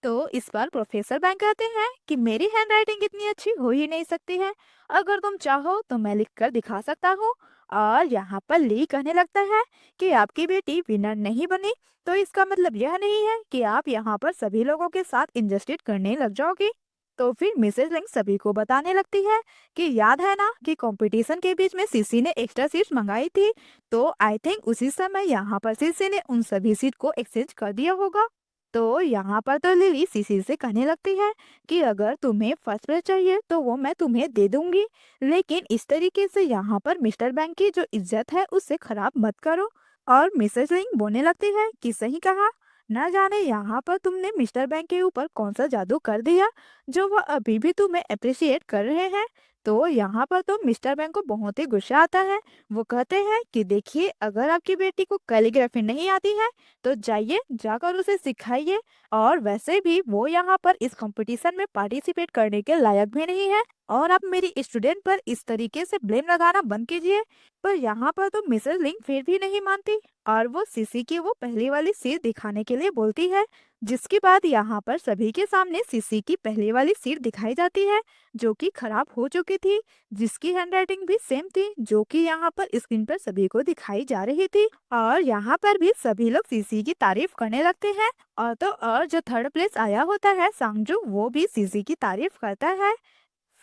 तो इस बार प्रोफेसर बैंक कहते हैं कि मेरी हैंडराइटिंग इतनी अच्छी हो ही नहीं सकती है, अगर तुम चाहो तो मैं लिख कर दिखा सकता हूँ। और यहाँ पर ली कहने लगता है कि आपकी बेटी विनर नहीं बनी, तो इसका मतलब यह नहीं है कि आप यहाँ पर सभी लोगों के साथ इंजस्टिस करने लग जाओगी। तो फिर मिसेस लिंग सभी को बताने लगती है कि याद है ना कि कंपटीशन के बीच में सीसी ने एक्स्ट्रा सीट्स मंगाई थी, तो आई थिंक उसी समय यहाँ पर सीसी ने उन सभी सीट को एक्सचेंज कर दिया होगा। तो यहाँ पर तो लिली सीसी से कहने लगती है कि अगर तुम्हें फर्स्ट प्राइज चाहिए तो वो मैं तुम्हें दे दूंगी, लेकिन इस तरीके से यहाँ पर मिस्टर बैंक की जो इज्जत है उसे खराब मत करो। और मिसेस लिंग बोलने लगती है कि सही कहा, न जाने यहाँ पर तुमने मिस्टर बैंक के ऊपर कौन सा जादू कर दिया जो वह अभी भी तुम्हें अप्रिशिएट कर रहे हैं। तो यहाँ पर तो मिस्टर बैंक को बहुत ही गुस्सा आता है। वो कहते हैं कि देखिए, अगर आपकी बेटी को कैलीग्राफी नहीं आती है तो जाइए जाकर उसे सिखाइए, और वैसे भी वो यहाँ पर इस कंपटीशन में पार्टिसिपेट करने के लायक भी नहीं है, और आप मेरी स्टूडेंट पर इस तरीके से ब्लेम लगाना बंद कीजिए। पर यहाँ पर तो मिसेस लिंग फिर भी नहीं मानती और वो सीसी की वो पहली वाली सीट दिखाने के लिए बोलती है, जिसके बाद यहाँ पर सभी के सामने सीसी की पहली वाली सीट दिखाई जाती है, जो कि खराब हो चुकी थी, जिसकी हैंडराइटिंग भी सेम थी जो कि यहाँ पर स्क्रीन पर सभी को दिखाई जा रही थी। और यहाँ पर भी सभी लोग सीसी की तारीफ करने लगते हैं, और तो और जो थर्ड प्लेस आया होता है सांगजू, वो भी सीसी की तारीफ करता है।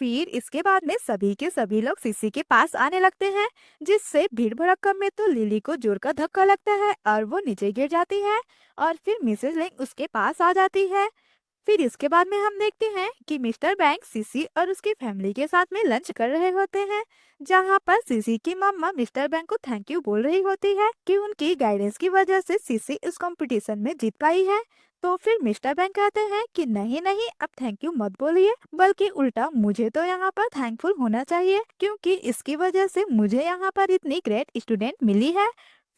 फिर इसके बाद में सभी के सभी लोग सीसी के पास आने लगते हैं, जिससे भीड़ भड़क्का में तो लिली को जोर का धक्का लगता है और वो नीचे गिर जाती है, और फिर मिसेस लिंग उसके पास आ जाती है। फिर इसके बाद में हम देखते हैं कि मिस्टर बैंक सीसी और उसकी फैमिली के साथ में लंच कर रहे होते हैं, जहाँ पर सीसी की मम्मा मिस्टर बैंक को थैंक यू बोल रही होती है कि उनकी गाइडेंस की वजह से सीसी इस कंपटीशन में जीत पाई है। तो फिर मिस्टर बैंक कहते हैं कि नहीं नहीं, अब थैंक यू मत बोलिए, बल्कि उल्टा मुझे तो यहाँ पर थैंकफुल होना चाहिए, क्योंकि इसकी वजह से मुझे यहाँ पर इतनी ग्रेट स्टूडेंट मिली है।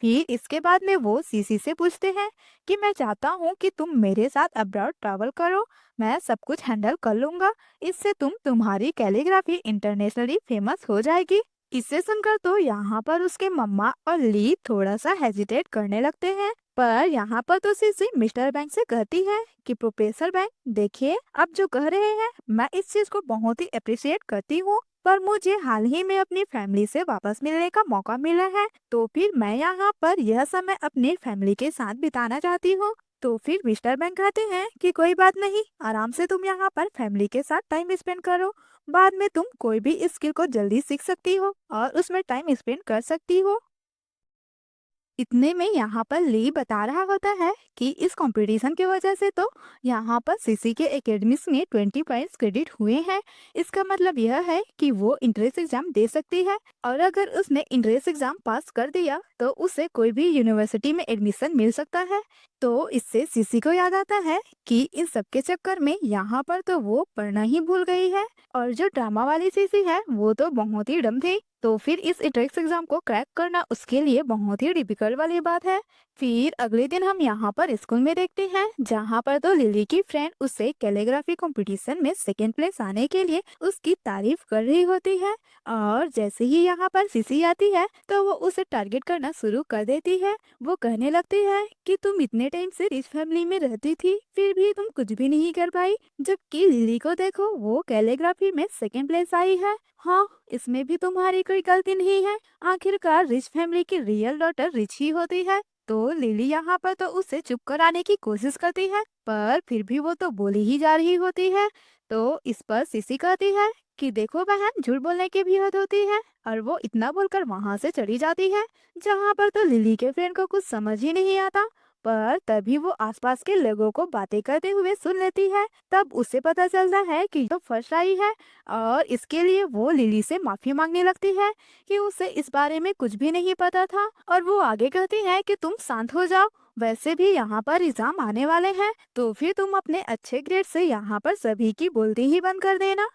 फिर इसके बाद में वो सीसी से पूछते हैं कि मैं चाहता हूँ कि तुम मेरे साथ अब्रॉड ट्रैवल करो, मैं सब कुछ हैंडल कर लूंगा, इससे तुम्हारी कैलीग्राफी इंटरनेशनली फेमस हो जाएगी। इसे सुनकर तो यहाँ पर उसके मम्मा और ली थोड़ा सा हेजिटेट करने लगते हैं, पर यहाँ पर तो सीसी मिस्टर बैंक से कहती है कि प्रोफेसर बैंक देखिए, आप जो कह रहे हैं मैं इस चीज को बहुत ही अप्रिशिएट करती हूँ, पर मुझे हाल ही में अपनी फैमिली से वापस मिलने का मौका मिला है, तो फिर मैं यहाँ पर यह समय अपनी फैमिली के साथ बिताना चाहती हूँ। तो फिर मिस्टर बैंक कहते हैं कि कोई बात नहीं, आराम से तुम यहाँ पर फैमिली के साथ टाइम स्पेंड करो, बाद में तुम कोई भी स्किल को जल्दी सीख सकती हो और उसमें टाइम स्पेंड कर सकती हो। इतने में यहाँ पर ली बता रहा होता है कि इस कंपटीशन की वजह से तो यहाँ पर सीसी के एकेडमिक्स में 20 पॉइंट्स क्रेडिट हुए हैं। इसका मतलब यह है कि वो इंट्रेंस एग्जाम दे सकती है, और अगर उसने इंट्रेंस एग्जाम पास कर दिया तो उसे कोई भी यूनिवर्सिटी में एडमिशन मिल सकता है। तो इससे सीसी को याद आता है कि इन सब के चक्कर में यहाँ पर तो वो पढ़ना ही भूल गई है, और जो ड्रामा वाली सीसी है वो तो बहुत ही डम थी, तो फिर इस इंट्रेंस एग्जाम को क्रैक करना उसके लिए बहुत ही डिफिकल्ट वाली बात है। फिर अगले दिन हम यहाँ पर स्कूल में देखते हैं, जहाँ पर तो लिली की फ्रेंड उसे कैलीग्राफी कंपटीशन में सेकेंड प्लेस आने के लिए उसकी तारीफ कर रही होती है, और जैसे ही यहाँ पर सीसी आती है तो वो उसे टारगेट करना शुरू कर देती है। वो कहने लगती है कि तुम इतने टाइम से रिच फैमिली में रहती थी, फिर भी तुम कुछ भी नहीं कर पाई, जबकि लिली को देखो, वो कैलीग्राफी में सेकेंड प्लेस आई है। हाँ, इसमें भी तुम्हारी कोई गलती नहीं है, आखिरकार रिच फैमिली की रियल डॉटर रिच ही होती है। तो लिली यहाँ पर तो उसे चुप कराने की कोशिश करती है, पर फिर भी वो तो बोली ही जा रही होती है। तो इस पर सीसी कहती है कि देखो बहन, झूठ बोलने की भी हद होती है, और वो इतना बोलकर वहाँ से चली जाती है, जहाँ पर तो लिली के फ्रेंड को कुछ समझ ही नहीं आता। पर तभी वो आसपास के लोगों को बातें करते हुए सुन लेती है। तब उसे पता चलता है कि तो फर्स्ट आई है और इसके लिए वो लिली से माफी मांगने लगती है कि उसे इस बारे में कुछ भी नहीं पता था। और वो आगे कहती है कि तुम शांत हो जाओ, वैसे भी यहाँ पर एग्जाम आने वाले हैं, तो फिर तुम अपने अच्छे ग्रेड से यहाँ पर सभी की बोलती ही बंद कर देना।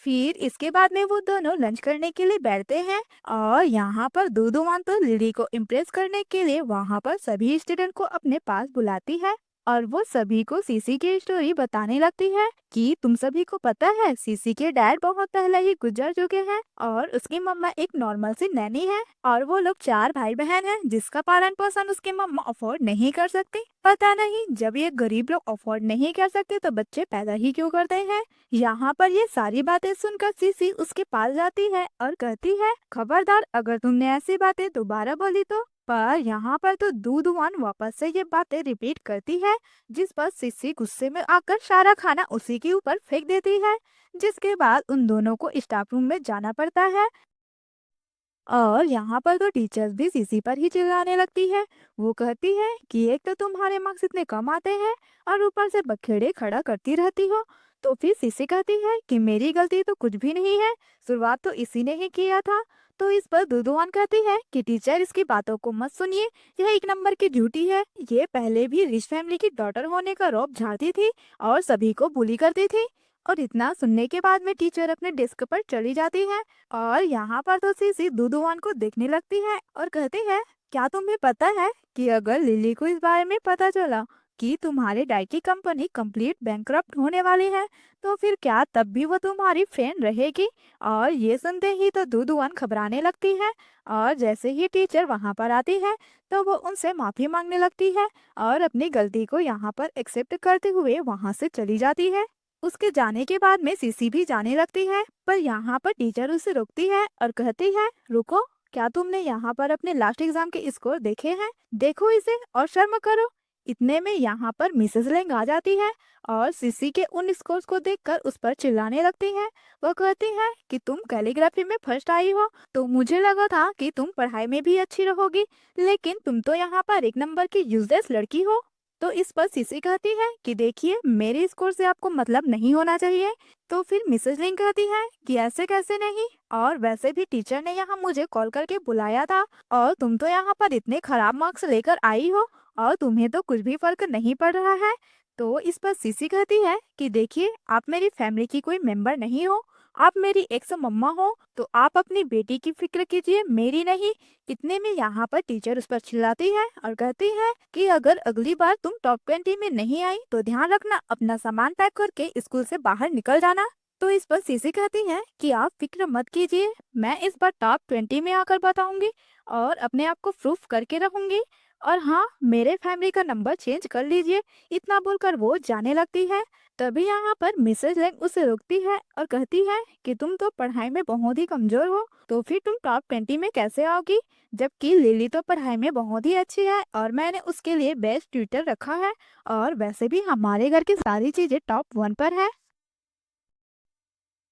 फिर इसके बाद में वो दोनों लंच करने के लिए बैठते हैं और यहाँ पर दूधूमान तो लिली को इम्प्रेस करने के लिए वहाँ पर सभी स्टूडेंट को अपने पास बुलाती है और वो सभी को सीसी की स्टोरी बताने लगती है कि तुम सभी को पता है सीसी के डैड बहुत पहले ही गुजर चुके हैं और उसकी मम्मा एक नॉर्मल सी नैनी है और वो लोग 4 भाई बहन हैं जिसका पालन पोषण उसकी मम्मा अफोर्ड नहीं कर सकती। पता नहीं जब ये गरीब लोग अफोर्ड नहीं कर सकते तो बच्चे पैदा ही क्यों करते हैं। यहाँ पर ये सारी बातें सुनकर सीसी उसके पास जाती है और कहती है खबरदार अगर तुमने ऐसी बातें दोबारा बोली तो। पर यहाँ पर तो दूधवान वापस से ये बातें रिपीट करती है जिस पर सिसी गुस्से में आकर सारा खाना उसी के ऊपर फेंक देती है, जिसके बाद उन दोनों को स्टाफ रूम में जाना पड़ता है। और यहाँ पर तो टीचर्स भी सीसी पर ही चिल्लाने लगती है। वो कहती है कि एक तो तुम्हारे मार्क्स इतने कम आते हैं और ऊपर से बखेड़े खड़ा करती रहती हो। तो फिर सीसी कहती है कि मेरी गलती तो कुछ भी नहीं है, शुरुआत तो इसी ने ही किया था। तो इस पर दुदुआन कहती है कि टीचर इसकी बातों को मत सुनिए, यह एक नंबर की झूठी है। ये पहले भी रिच फैमिली की डॉटर होने का रौब झाड़ती थी और सभी को बुली करती थी। और इतना सुनने के बाद में टीचर अपने डेस्क पर चली जाती है और यहाँ पर तो सीसी दूधवान को देखने लगती है और कहती है क्या तुम्हें पता है कि अगर लिली को इस बारे में पता चला कि तुम्हारे डैड की कंपनी कंप्लीट बैंकरप्ट होने वाली है तो फिर क्या तब भी वो तुम्हारी फ्रेंड रहेगी। और ये सुनते ही तो दूधवान घबराने लगती है और जैसे ही टीचर वहाँ पर आती है तो वो उनसे माफी मांगने लगती है और अपनी गलती को यहाँ पर एक्सेप्ट करते हुए वहाँ से चली जाती है। उसके जाने के बाद में सीसी भी जाने लगती है पर यहाँ पर टीचर उसे रोकती है और कहती है रुको, क्या तुमने यहाँ पर अपने लास्ट एग्जाम के स्कोर देखे हैं? देखो इसे और शर्म करो। इतने में यहाँ पर मिसेस लेंग आ जाती है और सीसी के उन स्कोर्स को देखकर उस पर चिल्लाने लगती है। वो कहती है कि तुम कैलीग्राफी में फर्स्ट आई हो तो मुझे लगा था कि तुम पढ़ाई में भी अच्छी रहोगी, लेकिन तुम तो यहाँ पर एक नंबर की यूजलेस लड़की हो। तो इस पर सीसी कहती है कि देखिए मेरे स्कोर से आपको मतलब नहीं होना चाहिए। तो फिर मिसेस लिंग कहती है कि ऐसे कैसे नहीं, और वैसे भी टीचर ने यहाँ मुझे कॉल करके बुलाया था और तुम तो यहाँ पर इतने खराब मार्क्स लेकर आई हो और तुम्हें तो कुछ भी फर्क नहीं पड़ रहा है। तो इस पर सीसी कहती है कि देखिए आप मेरी फैमिली की कोई मेंबर नहीं हो, आप मेरी एक्स मम्मा हो, तो आप अपनी बेटी की फिक्र कीजिए मेरी नहीं। इतने में यहाँ पर टीचर उस पर चिल्लाती है और कहती है कि अगर अगली बार तुम टॉप 20 में नहीं आई तो ध्यान रखना अपना सामान पैक करके स्कूल से बाहर निकल जाना। तो इस पर सीसी कहती है कि आप फिक्र मत कीजिए, मैं इस बार टॉप 20 में आकर बताऊंगी और अपने आप को प्रूफ करके रहूंगी। और हाँ, मेरे फैमिली का नंबर चेंज कर लीजिए। इतना बोलकर वो जाने लगती है। तभी यहाँ पर मिसेज लेंग उसे रोकती है और कहती है कि तुम तो पढ़ाई में बहुत ही कमजोर हो, तो फिर तुम टॉप 20 में कैसे आओगी? जबकि लिली तो पढ़ाई में बहुत ही अच्छी है और मैंने उसके लिए बेस्ट ट्यूटर रखा है और वैसे भी हमारे घर की सारी चीजें टॉप 1 पर है।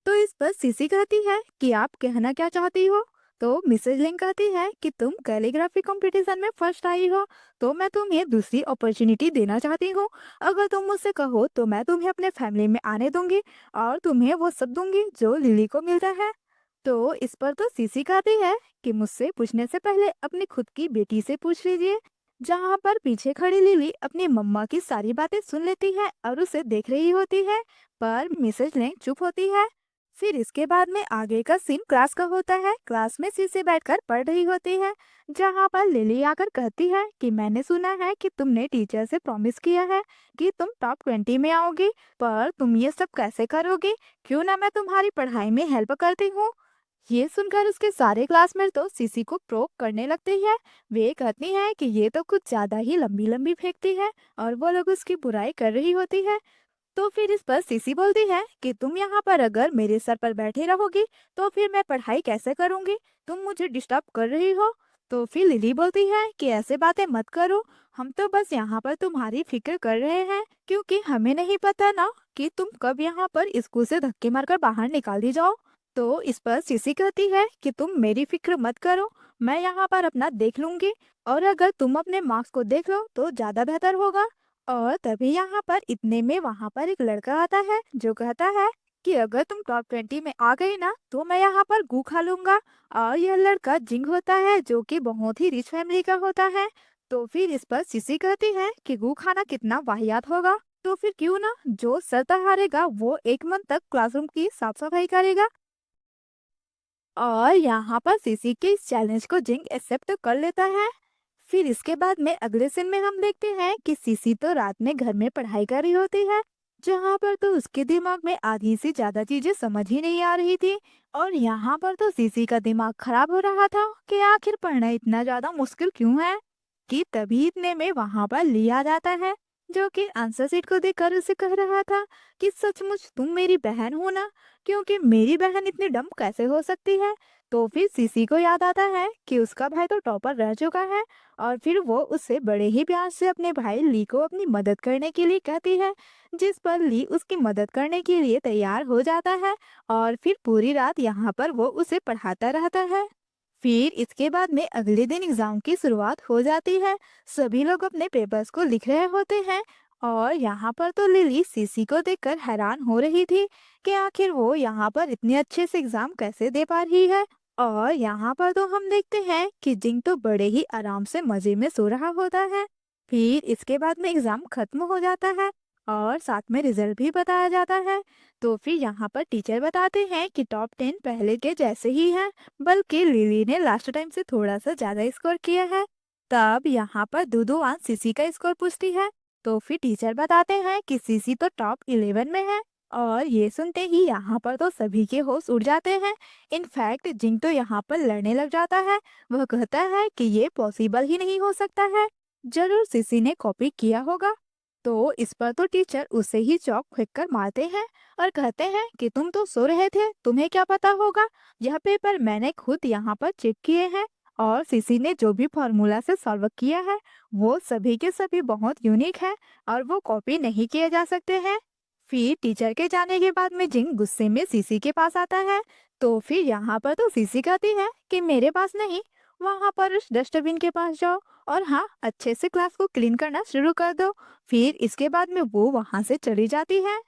तो इस पर सीसी कहती है कि आप कहना क्या चाहती हो? तो मिसेज लिंग कहती है कि तुम कैलीग्राफी कंपटीशन में फर्स्ट आई हो तो मैं तुम्हें दूसरी अपॉर्चुनिटी देना चाहती हूँ। अगर तुम मुझसे कहो तो मैं तुम्हें अपने फैमिली में आने दूंगी और तुम्हें वो सब दूंगी जो लिली को मिलता है। तो इस पर तो सीसी कहती है कि मुझसे पूछने से पहले अपनी खुद की बेटी से पूछ लीजिए। जहाँ पर पीछे खड़ी लिली अपनी मम्मा की सारी बातें सुन लेती है और उसे देख रही होती है, पर मिसेज लिंग चुप होती है। फिर इसके बाद में आगे का सीन क्लास का होता है। क्लास में शीशे बैठकर पढ़ रही होती है जहाँ पर लिली आकर कहती है कि मैंने सुना है कि तुमने टीचर से प्रॉमिस किया है कि तुम टॉप 20 में आओगी, पर तुम ये सब कैसे करोगी? क्यों ना मैं तुम्हारी पढ़ाई में हेल्प करती हूँ। ये सुनकर उसके सारे क्लासमेट तो सीसी को प्रोक करने लगते हैं। वे कहती हैं कि ये तो कुछ ज्यादा ही लंबी लंबी फेंकती है और वो लोग उसकी बुराई कर रही होती है। तो फिर इस पर सीसी बोलती है कि तुम यहाँ पर अगर मेरे सर पर बैठे रहोगी तो फिर मैं पढ़ाई कैसे करूँगी? तुम मुझे डिस्टर्ब कर रही हो। तो फिर लिली बोलती है कि ऐसे बातें मत करो, हम तो बस यहाँ पर तुम्हारी फिक्र कर रहे हैं क्योंकि हमें नहीं पता ना कि तुम कब यहाँ पर स्कूल से धक्के मारकर बाहर निकाल दी जाओ। तो इस पर सीसी कहती है कि तुम मेरी फिक्र मत करो, मैं यहाँ पर अपना देख लूंगी, और अगर तुम अपने मार्क्स को देख लो तो ज्यादा बेहतर होगा। और तभी यहाँ पर इतने में वहाँ पर एक लड़का आता है जो कहता है कि अगर तुम टॉप 20 में आ गई ना तो मैं यहाँ पर गू खा लूंगा। और यह लड़का जिंग होता है जो कि बहुत ही रिच फैमिली का होता है। तो फिर इस पर सीसी कहती है कि गू खाना कितना वाहियात होगा, तो फिर क्यों ना जो सर हारेगा वो 1 मंथ तक क्लासरूम की साफ सफाई करेगा। और यहाँ पर सीसी के इस चैलेंज को जिंग एक्सेप्ट तो कर लेता है। फिर इसके बाद में अगले सीन में हम देखते हैं कि सीसी तो रात में घर में पढ़ाई कर रही होती है, जहाँ पर तो उसके दिमाग में आधी से ज्यादा चीजें समझ ही नहीं आ रही थी। और यहाँ पर तो सीसी का दिमाग खराब हो रहा था कि आखिर पढ़ना इतना ज्यादा मुश्किल क्यों है। कि तभी इतने में वहां पर लिया जाता है, जो कि आंसर शीट को देखकर उसे कह रहा था कि सचमुच तुम मेरी बहन हो ना, क्योंकि मेरी बहन इतनी डम कैसे हो सकती है। तो फिर सीसी को याद आता है कि उसका भाई तो टॉपर रह चुका है, और फिर वो उससे बड़े ही प्यार से अपने भाई ली को अपनी मदद करने के लिए कहती है, जिस पर ली उसकी मदद करने के लिए तैयार हो जाता है। और फिर पूरी रात यहाँ पर वो उसे पढ़ाता रहता है। फिर इसके बाद में अगले दिन एग्जाम की शुरुआत हो जाती है। सभी लोग अपने पेपर्स को लिख रहे होते हैं, और यहाँ पर तो लिली सीसी को देखकर हैरान हो रही थी कि आखिर वो यहाँ पर इतने अच्छे से एग्जाम कैसे दे पा रही है। और यहाँ पर तो हम देखते हैं कि जिंग तो बड़े ही आराम से मजे में सो रहा होता है। फिर इसके बाद में एग्जाम खत्म हो जाता है, और साथ में रिजल्ट भी बताया जाता है। तो फिर यहाँ पर टीचर बताते हैं कि टॉप 10 पहले के जैसे ही है, बल्कि लिली ने लास्ट टाइम से थोड़ा सा ज्यादा स्कोर किया है। तब यहाँ पर दूदूवान सीसी का स्कोर पूछती है। तो फिर टीचर बताते हैं कि सीसी तो टॉप 11 में है। और ये सुनते ही यहाँ पर तो सभी के होश उड़ जाते हैं। इनफैक्ट जिंग तो यहाँ पर लड़ने लग जाता है। वह कहता है कि ये पॉसिबल ही नहीं हो सकता है, जरूर सीसी ने कॉपी किया होगा। तो इस पर तो टीचर उसे ही चौक फेंक कर मारते हैं, और कहते हैं कि तुम तो सो रहे थे, तुम्हें क्या पता होगा, यह पेपर मैंने खुद यहाँ पर चेक किए हैं। और सीसी ने जो भी फॉर्मूला से सॉल्व किया है वो सभी के सभी बहुत यूनिक है, और वो कॉपी नहीं किए जा सकते हैं। फिर टीचर के जाने के बाद में जिंग गुस्से में सीसी के पास आता है। तो फिर यहाँ पर तो सीसी कहती है कि मेरे पास नहीं, वहाँ पर उस डस्टबिन के पास जाओ, और हाँ अच्छे से क्लास को क्लीन करना शुरू कर दो। फिर इसके बाद में वो वहाँ से चली जाती है।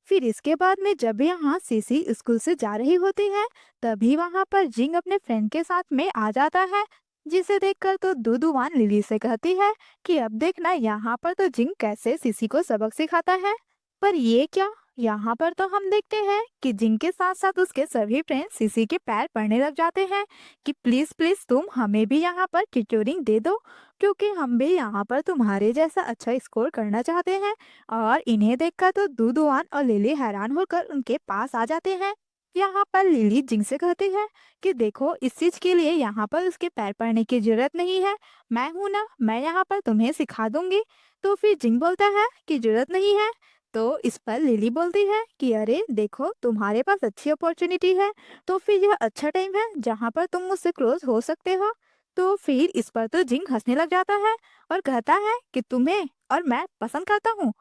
फिर इसके बाद में जब यहाँ सीसी स्कूल से जा रही होती है, तभी वहाँ पर जिंग अपने फ्रेंड के साथ में आ जाता है, जिसे देखकर तो दूदूवान लिली से कहती है कि अब देखना यहाँ पर तो जिंग कैसे सीसी को सबक सिखाता है। पर ये क्या, यहाँ पर तो हम देखते हैं कि जिंग के साथ साथ उसके सभी फ्रेंड सीसी के पैर पड़ने लग जाते हैं कि प्लीज प्लीज तुम हमें भी यहाँ पर ट्यूटोरिंग दे दो, क्योंकि हम भी यहाँ पर तुम्हारे जैसा अच्छा स्कोर करना चाहते हैं। और इन्हें देखकर तो दूदुआन और लिली हैरान होकर उनके पास आ जाते हैं। यहाँ पर लिली जिंग से कहती है कि देखो इस चीज के लिए यहाँ पर उसके पैर पड़ने की जरूरत नहीं है, मैं हूं ना, मैं यहाँ पर तुम्हें सिखा दूंगी। तो फिर जिंग बोलता है कि जरूरत नहीं है। तो इस पर लिली बोलती है कि अरे देखो तुम्हारे पास अच्छी अपॉर्चुनिटी है, तो फिर यह अच्छा टाइम है जहाँ पर तुम मुझसे क्लोज हो सकते हो। तो फिर इस पर तो जिंग हंसने लग जाता है, और कहता है कि तुम्हें और मैं पसंद करता हूँ,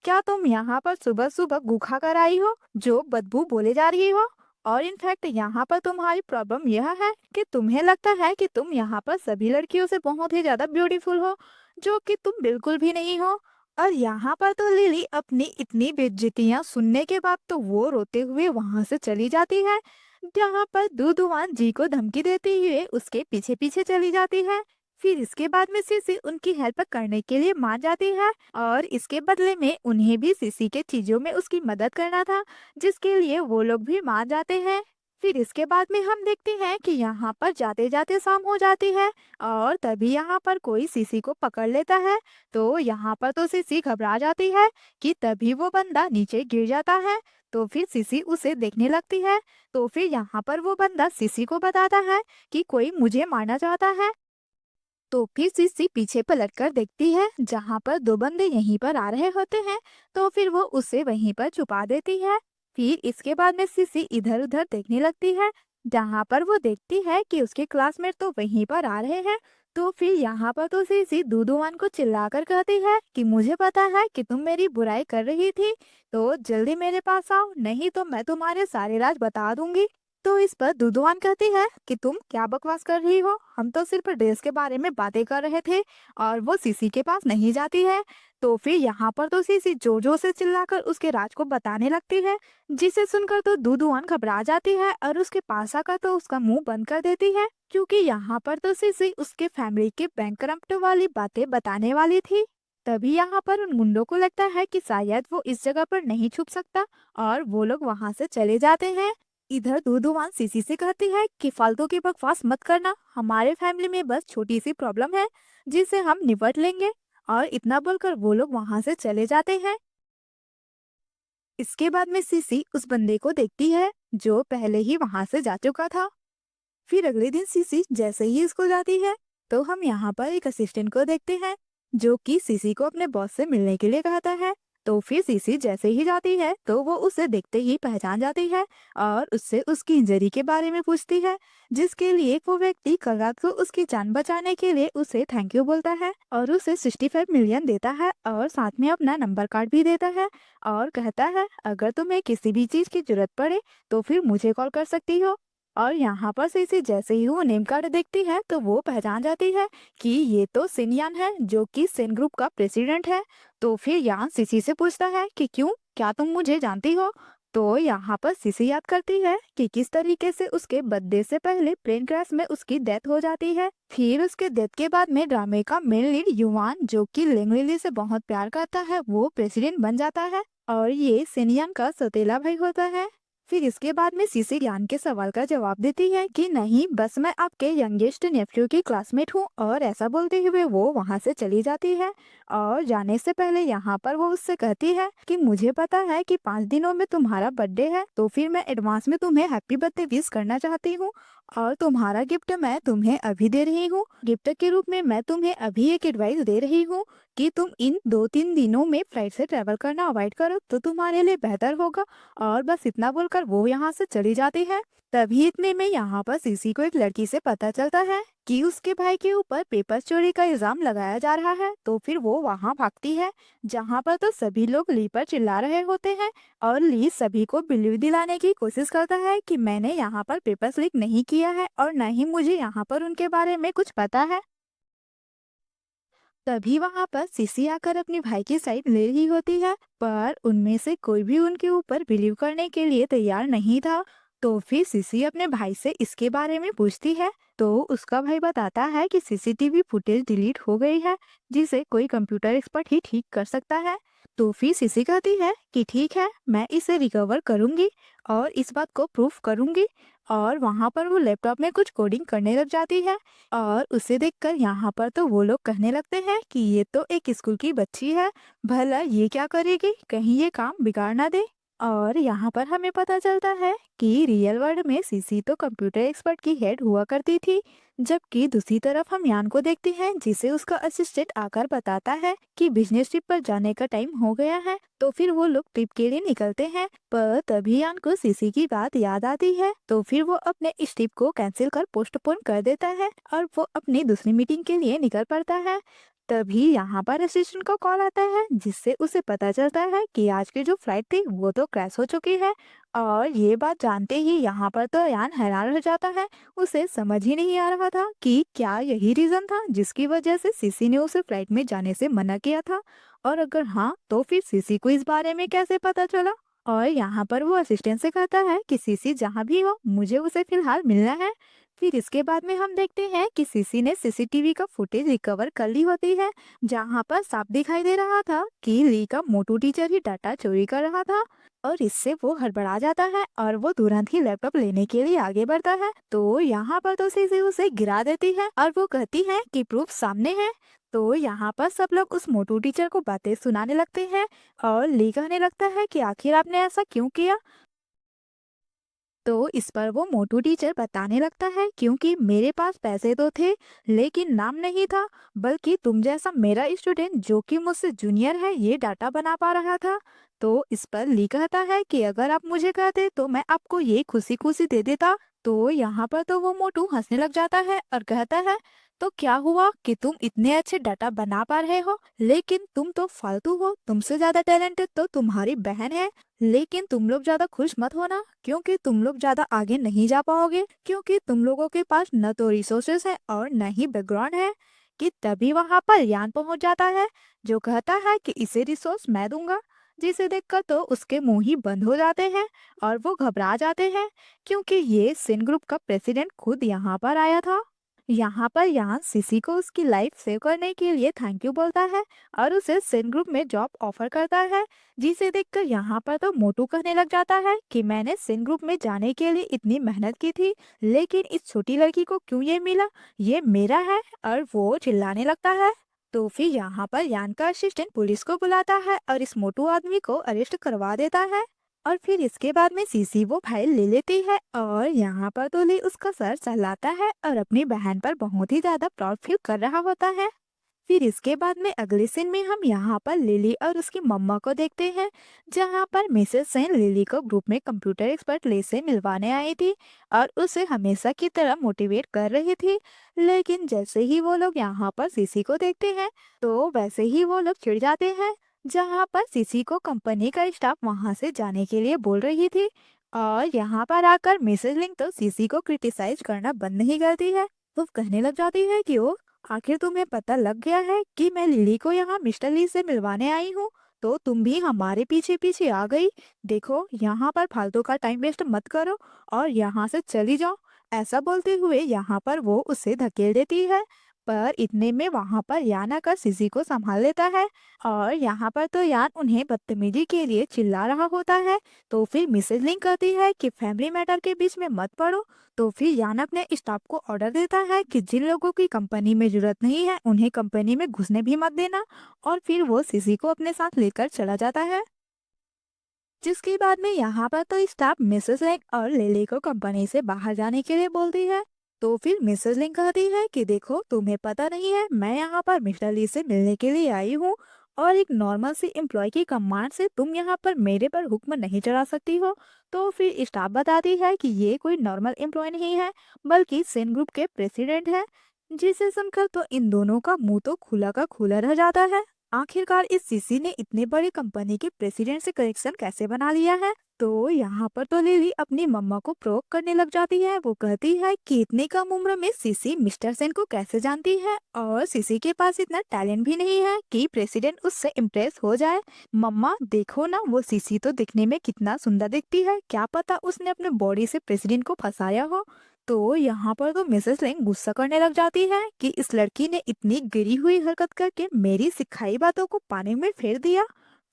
क्या तुम यहाँ पर सुबह सुबह गुखा कर आई हो जो बदबू बोले जा रही हो। और इनफैक्ट यहाँ पर तुम्हारी प्रॉब्लम यह है कि तुम्हें लगता है कि तुम यहाँ पर सभी लड़कियों से बहुत ही ज्यादा ब्यूटीफुल हो, जो कि तुम बिल्कुल भी नहीं हो। और यहाँ पर तो लिली अपनी इतनी बेइज्जतियां सुनने के बाद तो वो रोते हुए वहां से चली जाती है, जहाँ पर दूधुआन जी को धमकी देते हुए उसके पीछे पीछे चली जाती है। फिर इसके बाद में सीसी उनकी हेल्प करने के लिए मान जाती है, और इसके बदले में उन्हें भी सीसी के चीजों में उसकी मदद करना था, जिसके लिए वो लोग भी मान जाते हैं। फिर इसके बाद में हम देखते हैं कि यहाँ पर जाते जाते शाम हो जाती है, और तभी यहाँ पर कोई सीसी को पकड़ लेता है। तो यहाँ पर तो सीसी घबरा जाती है कि तभी वो बंदा नीचे गिर जाता है। तो फिर सीसी उसे देखने लगती है। तो फिर यहाँ पर वो बंदा सीसी को बताता है कि कोई मुझे मारना चाहता है। तो फिर सीसी पीछे पलट कर देखती है, जहाँ पर दो बंदे यहीं पर आ रहे होते हैं। तो फिर वो उसे वहीं पर छुपा देती है। फिर इसके बाद में सीसी इधर उधर देखने लगती है, जहाँ पर वो देखती है कि उसके क्लासमेट तो वहीं पर आ रहे हैं। तो फिर यहाँ पर तो सीसी दूधुआन को चिल्लाकर कहती है कि मुझे पता है कि तुम मेरी बुराई कर रही थी, तो जल्दी मेरे पास आओ, नहीं तो मैं तुम्हारे सारे राज बता दूंगी। तो इस पर दुदुआन कहती है कि तुम क्या बकवास कर रही हो, हम तो सिर्फ ड्रेस के बारे में बातें कर रहे थे और वो सीसी के पास नहीं जाती है। तो फिर यहाँ पर तो सीसी जोर जोर से चिल्लाकर उसके राज को बताने लगती है, जिसे सुनकर तो दुदुआन घबरा जाती है और उसके पास आकर तो उसका मुंह बंद कर देती है, क्योंकि यहाँ पर तो सीसी उसके फैमिली के बैंकरप्ट वाली बातें बताने वाली थी। तभी यहाँ पर उन गुंडों को लगता है कि शायद वो इस जगह पर नहीं छुप सकता और वो लोग वहां से चले जाते हैं। इधर दूधूवान सीसी से कहती है कि फालतू की बकवास मत करना, हमारे फैमिली में बस छोटी सी प्रॉब्लम है जिसे हम निपट लेंगे। और इतना बोलकर वो लोग वहां से चले जाते हैं। इसके बाद में सीसी उस बंदे को देखती है जो पहले ही वहां से जा चुका था। फिर अगले दिन सीसी जैसे ही स्कूल जाती है तो हम यहाँ पर एक असिस्टेंट को देखते हैं जो कि सीसी को अपने बॉस से मिलने के लिए कहता है। तो फिर सीसी जैसे ही जाती है तो वो उसे देखते ही पहचान जाती है और उससे उसकी इंजरी के बारे में पूछती है, जिसके लिए वो व्यक्ति कल रात को उसकी जान बचाने के लिए उसे थैंक यू बोलता है और उसे 65 मिलियन देता है और साथ में अपना नंबर कार्ड भी देता है और कहता है अगर तुम्हें किसी भी चीज की जरूरत पड़े तो फिर मुझे कॉल कर सकती हो। और यहाँ पर सीसी जैसे ही वो नेम कार्ड देखती है तो वो पहचान जाती है कि ये तो सिन यान है जो कि सिन ग्रुप का प्रेसिडेंट है। तो फिर यान सीसी से पूछता है कि क्यों, क्या तुम मुझे जानती हो। तो यहाँ पर सीसी याद करती है कि किस तरीके से उसके बर्थडे से पहले प्लेन क्रैश में उसकी डेथ हो जाती है। फिर उसके डेथ के बाद में ड्रामे का मेन लीड युवान जो कि लेंगलिली से बहुत प्यार करता है वो प्रेसिडेंट बन जाता है और ये सिनयान का सौतेला भाई होता है। फिर इसके बाद में सीसी ज्ञान के सवाल का जवाब देती है कि नहीं, बस मैं आपके यंगेस्ट नेफ्यू की क्लासमेट हूँ, और ऐसा बोलते हुए वो वहाँ से चली जाती है। और जाने से पहले यहाँ पर वो उससे कहती है कि मुझे पता है कि 5 दिनों में तुम्हारा बर्थडे है, तो फिर मैं एडवांस में तुम्हें हैप्पी बर्थडे विश करना चाहती हूँ और तुम्हारा गिफ्ट मैं तुम्हें अभी दे रही हूँ। गिफ्ट के रूप में मैं तुम्हें अभी एक एडवाइस दे रही हूँ कि तुम इन 2-3 दिनों में फ्लाइट से ट्रेवल करना अवॉइड करो तो तुम्हारे लिए बेहतर होगा। और बस इतना बोलकर वो यहाँ से चली जाती है। तभी इतने में यहाँ पर सीसी को एक लड़की से पता चलता है कि उसके भाई के ऊपर पेपर चोरी का इल्जाम लगाया जा रहा है। तो फिर वो वहाँ भागती है जहाँ पर तो सभी लोग ली पर चिल्ला रहे होते हैं और ली सभी को बिलीव दिलाने की कोशिश करता है कि मैंने यहाँ पर पेपर्स लीक नहीं किया है और न ही मुझे यहाँ पर उनके बारे में कुछ पता है। तभी वहां पर सीसी आकर अपने भाई की साइड ले रही होती है, पर उनमें से कोई भी उनके ऊपर बिलीव करने के लिए तैयार नहीं था। तो फिर सीसी अपने भाई से इसके बारे में पूछती है तो उसका भाई बताता है कि सीसीटीवी फुटेज डिलीट हो गई है जिसे कोई कंप्यूटर एक्सपर्ट ही ठीक कर सकता है। तो फिर सीसी कहती है कि ठीक है, मैं इसे रिकवर करूंगी और इस बात को प्रूफ करूंगी। और वहां पर वो लैपटॉप में कुछ कोडिंग करने लग जाती है और उसे देखकर यहाँ पर तो वो लोग कहने लगते हैं कि ये तो एक स्कूल की बच्ची है, भला ये क्या करेगी, कहीं ये काम बिगाड़ ना दे। और यहाँ पर हमें पता चलता है कि रियल वर्ल्ड में सीसी तो कंप्यूटर एक्सपर्ट की हेड हुआ करती थी, जबकि दूसरी तरफ हम यान को देखते हैं जिसे उसका असिस्टेंट आकर बताता है कि बिजनेस ट्रिप पर जाने का टाइम हो गया है। तो फिर वो लोग ट्रिप के लिए निकलते हैं, पर तभी यान को सीसी की बात याद आती है तो फिर वो अपने इस ट्रिप को कैंसिल कर पोस्टपोन कर देता है और वो अपनी दूसरी मीटिंग के लिए निकल पड़ता है। तभी यहाँ पर असिस्टेंट को कॉल आता है जिससे उसे पता चलता है कि आज की जो फ्लाइट थी वो तो क्रैश हो चुकी है। और ये बात जानते ही यहाँ पर तो यान हैरान हो जाता है, उसे समझ ही नहीं आ रहा था कि क्या यही रीजन था जिसकी वजह से सीसी ने उसे फ्लाइट में जाने से मना किया था, और अगर हाँ तो फिर सीसी को इस बारे में कैसे पता चला। और यहाँ पर वो असिस्टेंट से कहता है कि सीसी जहाँ भी हो मुझे उसे फिलहाल मिलना है। फिर इसके बाद में हम देखते हैं कि सीसी ने सीसीटीवी का फुटेज रिकवर कर ली होती है जहाँ पर साफ दिखाई दे रहा था कि ली का मोटू टीचर ही डाटा चोरी कर रहा था। और इससे वो हड़बड़ा जाता है और वो तुरंत ही लैपटॉप लेने के लिए आगे बढ़ता है। तो यहाँ पर तो सीसी उसे गिरा देती है और वो कहती है कि प्रूफ सामने है। तो यहाँ पर सब लोग उस मोटू टीचर को बातें सुनाने लगते हैं और ली कहने लगता है कि आखिर आपने ऐसा क्यों किया। तो इस पर वो मोटू टीचर बताने लगता है क्योंकि मेरे पास पैसे तो थे लेकिन नाम नहीं था, बल्कि तुम जैसा मेरा स्टूडेंट जो कि मुझसे जूनियर है ये डाटा बना पा रहा था। तो इस पर ली कहता है कि अगर आप मुझे कहते तो मैं आपको ये खुशी खुशी दे देता। तो यहाँ पर तो वो मोटू हंसने लग जाता है और कहता है तो क्या हुआ कि तुम इतने अच्छे डाटा बना पा रहे हो, लेकिन तुम तो फालतू हो। तुमसे ज्यादा टैलेंटेड तो तुम्हारी बहन है। लेकिन तुम लोग ज्यादा खुश मत होना, क्योंकि तुम लोग ज्यादा आगे नहीं जा पाओगे, क्योंकि तुम लोगों के पास न तो रिसोर्सेस है और न ही बैकग्राउंड है। कि तभी वहां पर यान पहुंच जाता है, जो कहता है कि इसे रिसोर्स मैं दूंगा। जिसे देखकर तो उसके मुंह ही बंद हो जाते हैं और वो घबरा जाते हैं, क्योंकि ये सिन ग्रुप का प्रेसिडेंट खुद यहाँ पर आया था। यहाँ पर यान सीसी को उसकी लाइफ सेव करने के लिए थैंक यू बोलता है और उसे सिन ग्रुप में जॉब ऑफर करता है। जिसे देखकर यहाँ पर तो मोटू कहने लग जाता है कि मैंने सिन ग्रुप में जाने के लिए इतनी मेहनत की थी, लेकिन इस छोटी लड़की को क्यों ये मिला, ये मेरा है। और वो चिल्लाने लगता है। तो फिर यहाँ पर यान का असिस्टेंट पुलिस को बुलाता है और इस मोटू आदमी को अरेस्ट करवा देता है। और फिर इसके बाद में सीसी वो फाइल ले लेती है और यहाँ पर तो ली उसका सर सहलाता है और अपनी बहन पर बहुत ही ज्यादा प्राउड फील कर रहा होता है। फिर इसके बाद में अगले सीन में हम यहाँ पर लिली और उसकी मम्मा को देखते हैं, जहाँ पर मिसेस सेन लिली को ग्रुप में कंप्यूटर एक्सपर्ट ले से मिलवाने आई थी और उसे हमेशा की तरह मोटिवेट कर रही थी। लेकिन जैसे ही वो लोग यहाँ पर सीसी को देखते हैं, तो वैसे ही वो लोग चिढ़ जाते हैं। जहाँ पर सीसी को कंपनी का स्टाफ वहाँ से जाने के लिए बोल रही थी और यहाँ पर आकर मिसेस लिंग तो सीसी को क्रिटिसाइज करना बंद नहीं करती है। वो कहने लग जाती है कि ओ, आखिर तुम्हें पता लग गया है कि मैं लिली को यहाँ मिस्टर ली से मिलवाने आई हूँ, तो तुम भी हमारे पीछे पीछे आ गई। देखो, यहाँ पर फालतू का टाइम वेस्ट मत करो और यहाँ से चली जाओ। ऐसा बोलते हुए यहाँ पर वो उसे धकेल देती है। पर इतने में वहाँ पर यान आकर सीसी को संभाल लेता है और यहाँ पर तो यान उन्हें बदतमीजी के लिए चिल्ला रहा होता है। तो फिर मिसेज लिंग कहती है कि फैमिली मैटर के बीच में मत पड़ो। तो फिर यान अपने स्टाफ को ऑर्डर देता है कि जिन लोगों की कंपनी में जरूरत नहीं है उन्हें कंपनी में घुसने भी मत देना। और फिर वो सीसी को अपने साथ लेकर चला जाता है। जिसके बाद में यहाँ पर तो स्टाफ मिसेस लिंग और लिली को कंपनी से बाहर जाने के लिए बोलती है। तो फिर मिसेस लिंग कहती है कि देखो, तुम्हें पता नहीं है, मैं यहाँ पर मिस्टर ली से मिलने के लिए आई हूँ और एक नॉर्मल सी एम्प्लॉय की कमांड से तुम यहाँ पर मेरे पर हुक्म नहीं चढ़ा सकती हो। तो फिर स्टाफ बताती है कि ये कोई नॉर्मल एम्प्लॉय नहीं है, बल्कि सेन ग्रुप के प्रेसिडेंट है। जिसे सुनकर तो इन दोनों का मुंह तो खुला का खुला रह जाता है। आखिरकार इस सीसी ने इतने बड़ी कंपनी के प्रेसिडेंट से कनेक्शन कैसे बना लिया है। तो यहाँ पर तो लिली अपनी मम्मा को प्रोक करने लग जाती है। वो कहती है कि इतनी कम उम्र में सीसी मिस्टर सेन को कैसे जानती है और सीसी के पास इतना टैलेंट भी नहीं है कि प्रेसिडेंट उससे इम्प्रेस हो जाए। मम्मा देखो ना, वो सीसी तो दिखने में कितना सुंदर दिखती है, क्या पता उसने अपने बॉडी से प्रेसिडेंट को फंसाया हो। तो यहाँ पर तो मिसेस लिंग गुस्सा करने लग जाती है कि इस लड़की ने इतनी गिरी हुई हरकत करके मेरी सिखाई बातों को पानी में फेर दिया।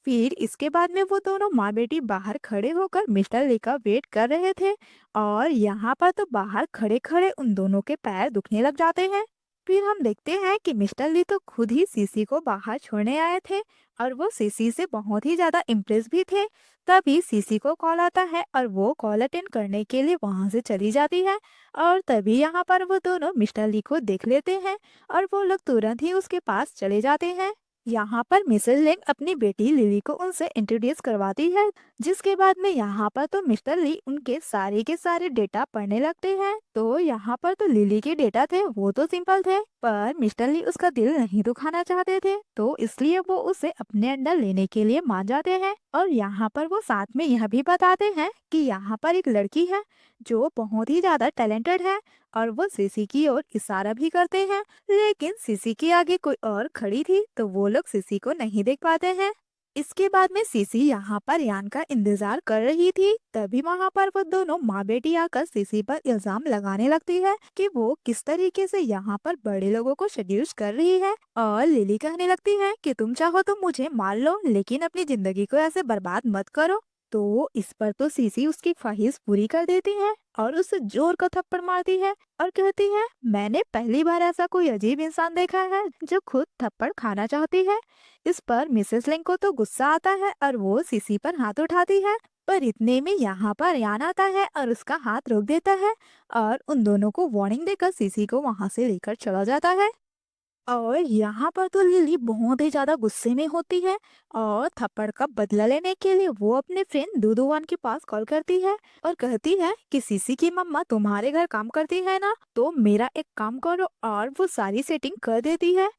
फिर इसके बाद में वो दोनों माँ बेटी बाहर खड़े होकर मिस्टर ली का वेट कर रहे थे और यहाँ पर तो बाहर खड़े खड़े उन दोनों के पैर दुखने लग जाते हैं। फिर हम देखते हैं कि मिस्टर ली तो खुद ही सीसी को बाहर छोड़ने आए थे और वो सीसी से बहुत ही ज्यादा इम्प्रेस भी थे। तभी सीसी को कॉल आता है और वो कॉल अटेंड करने के लिए वहां से चली जाती है। और तभी यहाँ पर वो दोनों मिस्टर ली को देख लेते हैं और वो लोग तुरंत ही उसके पास चले जाते हैं। यहाँ पर मिसेस लिंग अपनी बेटी लिली को उनसे इंट्रोड्यूस करवाती है। जिसके बाद में यहाँ पर तो मिस्टर ली उनके सारे के सारे डेटा पढ़ने लगते हैं। तो यहाँ पर तो लिली के डेटा थे वो तो सिंपल थे, पर मिस्टर ली उसका दिल नहीं दुखाना चाहते थे, तो इसलिए वो उसे अपने अंडर लेने के लिए मान जाते हैं। और यहाँ पर वो साथ में यह भी बताते हैं कि यहाँ पर एक लड़की है जो बहुत ही ज्यादा टैलेंटेड है और वो सीसी की ओर इशारा भी करते हैं। लेकिन सीसी के आगे कोई और खड़ी थी, तो वो लोग सीसी को नहीं देख पाते हैं। इसके बाद में सीसी यहाँ पर यान का इंतजार कर रही थी। तभी वहाँ पर वो दोनों माँ बेटी आकर सीसी पर इल्जाम लगाने लगती है कि वो किस तरीके से यहाँ पर बड़े लोगों को शेड्यूस कर रही है। और लिली कहने लगती है कि तुम चाहो तो मुझे मार लो, लेकिन अपनी जिंदगी को ऐसे बर्बाद मत करो। तो इस पर तो सीसी उसकी ख्वाहिश पूरी कर देती है और उसे जोर का थप्पड़ मारती है और कहती है, मैंने पहली बार ऐसा कोई अजीब इंसान देखा है जो खुद थप्पड़ खाना चाहती है। इस पर मिसेस लिंग को तो गुस्सा आता है और वो सीसी पर हाथ उठाती है। पर इतने में यहाँ पर यान आता है और उसका हाथ रोक देता है और उन दोनों को वार्निंग देकर सीसी को वहाँ से लेकर चला जाता है। और यहाँ पर तो लिली बहुत ही ज्यादा गुस्से में होती है और थप्पड़ का बदला लेने के लिए वो अपने फ्रेंड दूधूवान के पास कॉल करती है और कहती है कि सीसी की मम्मा तुम्हारे घर काम करती है ना, तो मेरा एक काम करो, और वो सारी सेटिंग कर देती है।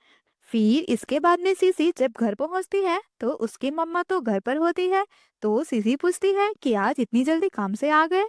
फिर इसके बाद में सीसी जब घर पहुंचती है तो उसकी मम्मा तो घर पर होती है। तो सीसी पूछती है कि आज इतनी जल्दी काम से आ गए।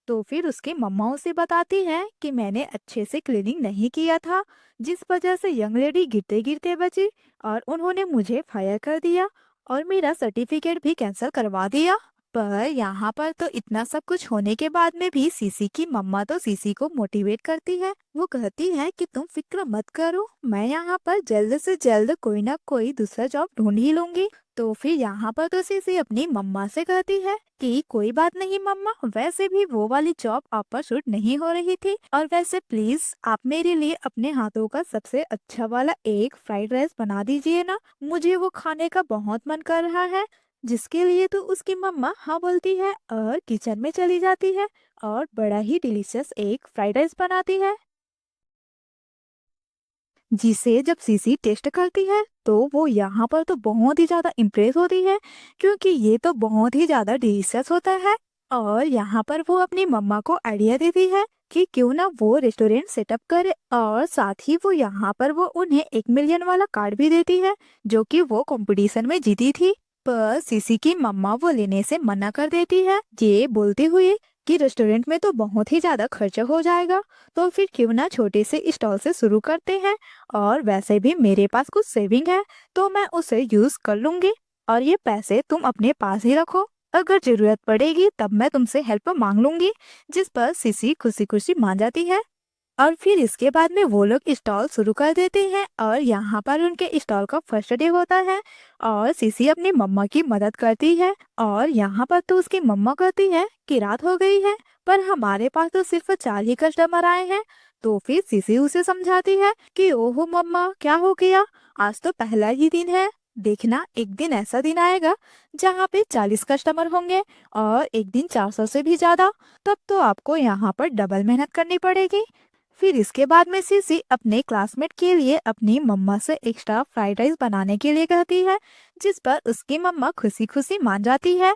तो फिर उसकी मम्मा उसे बताती है कि मैंने अच्छे से क्लीनिंग नहीं किया था, जिस वजह से यंग लेडी गिरते गिरते बची और उन्होंने मुझे फायर कर दिया और मेरा सर्टिफिकेट भी कैंसिल करवा दिया। पर यहाँ पर तो इतना सब कुछ होने के बाद में भी सीसी की मम्मा तो सीसी को मोटिवेट करती है। वो कहती है कि तुम फिक्र मत करो, मैं यहाँ पर जल्द से जल्द कोई ना कोई दूसरा जॉब ढूंढ ही लूंगी। तो फिर यहाँ पर तो सीसी अपनी मम्मा से कहती है कि कोई बात नहीं मम्मा, वैसे भी वो वाली जॉब आप पर सूट नहीं हो रही थी, और वैसे प्लीज आप मेरे लिए अपने हाथों का सबसे अच्छा वाला एक फ्राइड राइस बना दीजिए ना, मुझे वो खाने का बहुत मन कर रहा है। जिसके लिए तो उसकी मम्मा हाँ बोलती है और किचन में चली जाती है और बड़ा ही डिलीशियस एक फ्राइड राइस बनाती है, जिसे जब सीसी टेस्ट करती है तो वो यहाँ पर तो बहुत ही ज्यादा इम्प्रेस होती है, क्योंकि ये तो बहुत ही ज्यादा डिलीशियस होता है। और यहाँ पर वो अपनी मम्मा को आइडिया देती है कि क्यों ना वो रेस्टोरेंट सेटअप करे, और साथ ही वो यहाँ पर वो उन्हें 1 मिलियन वाला कार्ड भी देती है जो कि वो कंपटीशन में जीती थी। पर सीसी की मम्मा वो लेने से मना कर देती है, ये बोलते हुए कि रेस्टोरेंट में तो बहुत ही ज्यादा खर्चा हो जाएगा, तो फिर क्यों ना छोटे से स्टॉल से शुरू करते हैं, और वैसे भी मेरे पास कुछ सेविंग है तो मैं उसे यूज कर लूंगी, और ये पैसे तुम अपने पास ही रखो, अगर जरूरत पड़ेगी तब मैं तुमसे हेल्प मांग लूंगी। जिस पर सीसी खुशी खुशी मान जाती है। और फिर इसके बाद में वो लोग स्टॉल शुरू कर देते हैं और यहाँ पर उनके स्टॉल का फर्स्ट डे होता है और सीसी अपनी मम्मा की मदद करती है। और यहाँ पर तो उसकी मम्मा कहती है कि रात हो गई है पर हमारे पास तो सिर्फ 4 ही कस्टमर आए हैं। तो फिर सीसी उसे समझाती है कि ओहो मम्मा क्या हो गया, आज तो पहला ही दिन है, देखना एक दिन ऐसा दिन आएगा जहाँ पे 40 कस्टमर होंगे और एक दिन 400 से भी ज्यादा, तब तो आपको यहाँ पर डबल मेहनत करनी पड़ेगी। फिर इसके बाद में सीसी अपने क्लासमेट के लिए अपनी मम्मा से एक्स्ट्रा फ्राइड राइस बनाने के लिए कहती है, जिस पर उसकी मम्मा खुशी खुशी मान जाती है।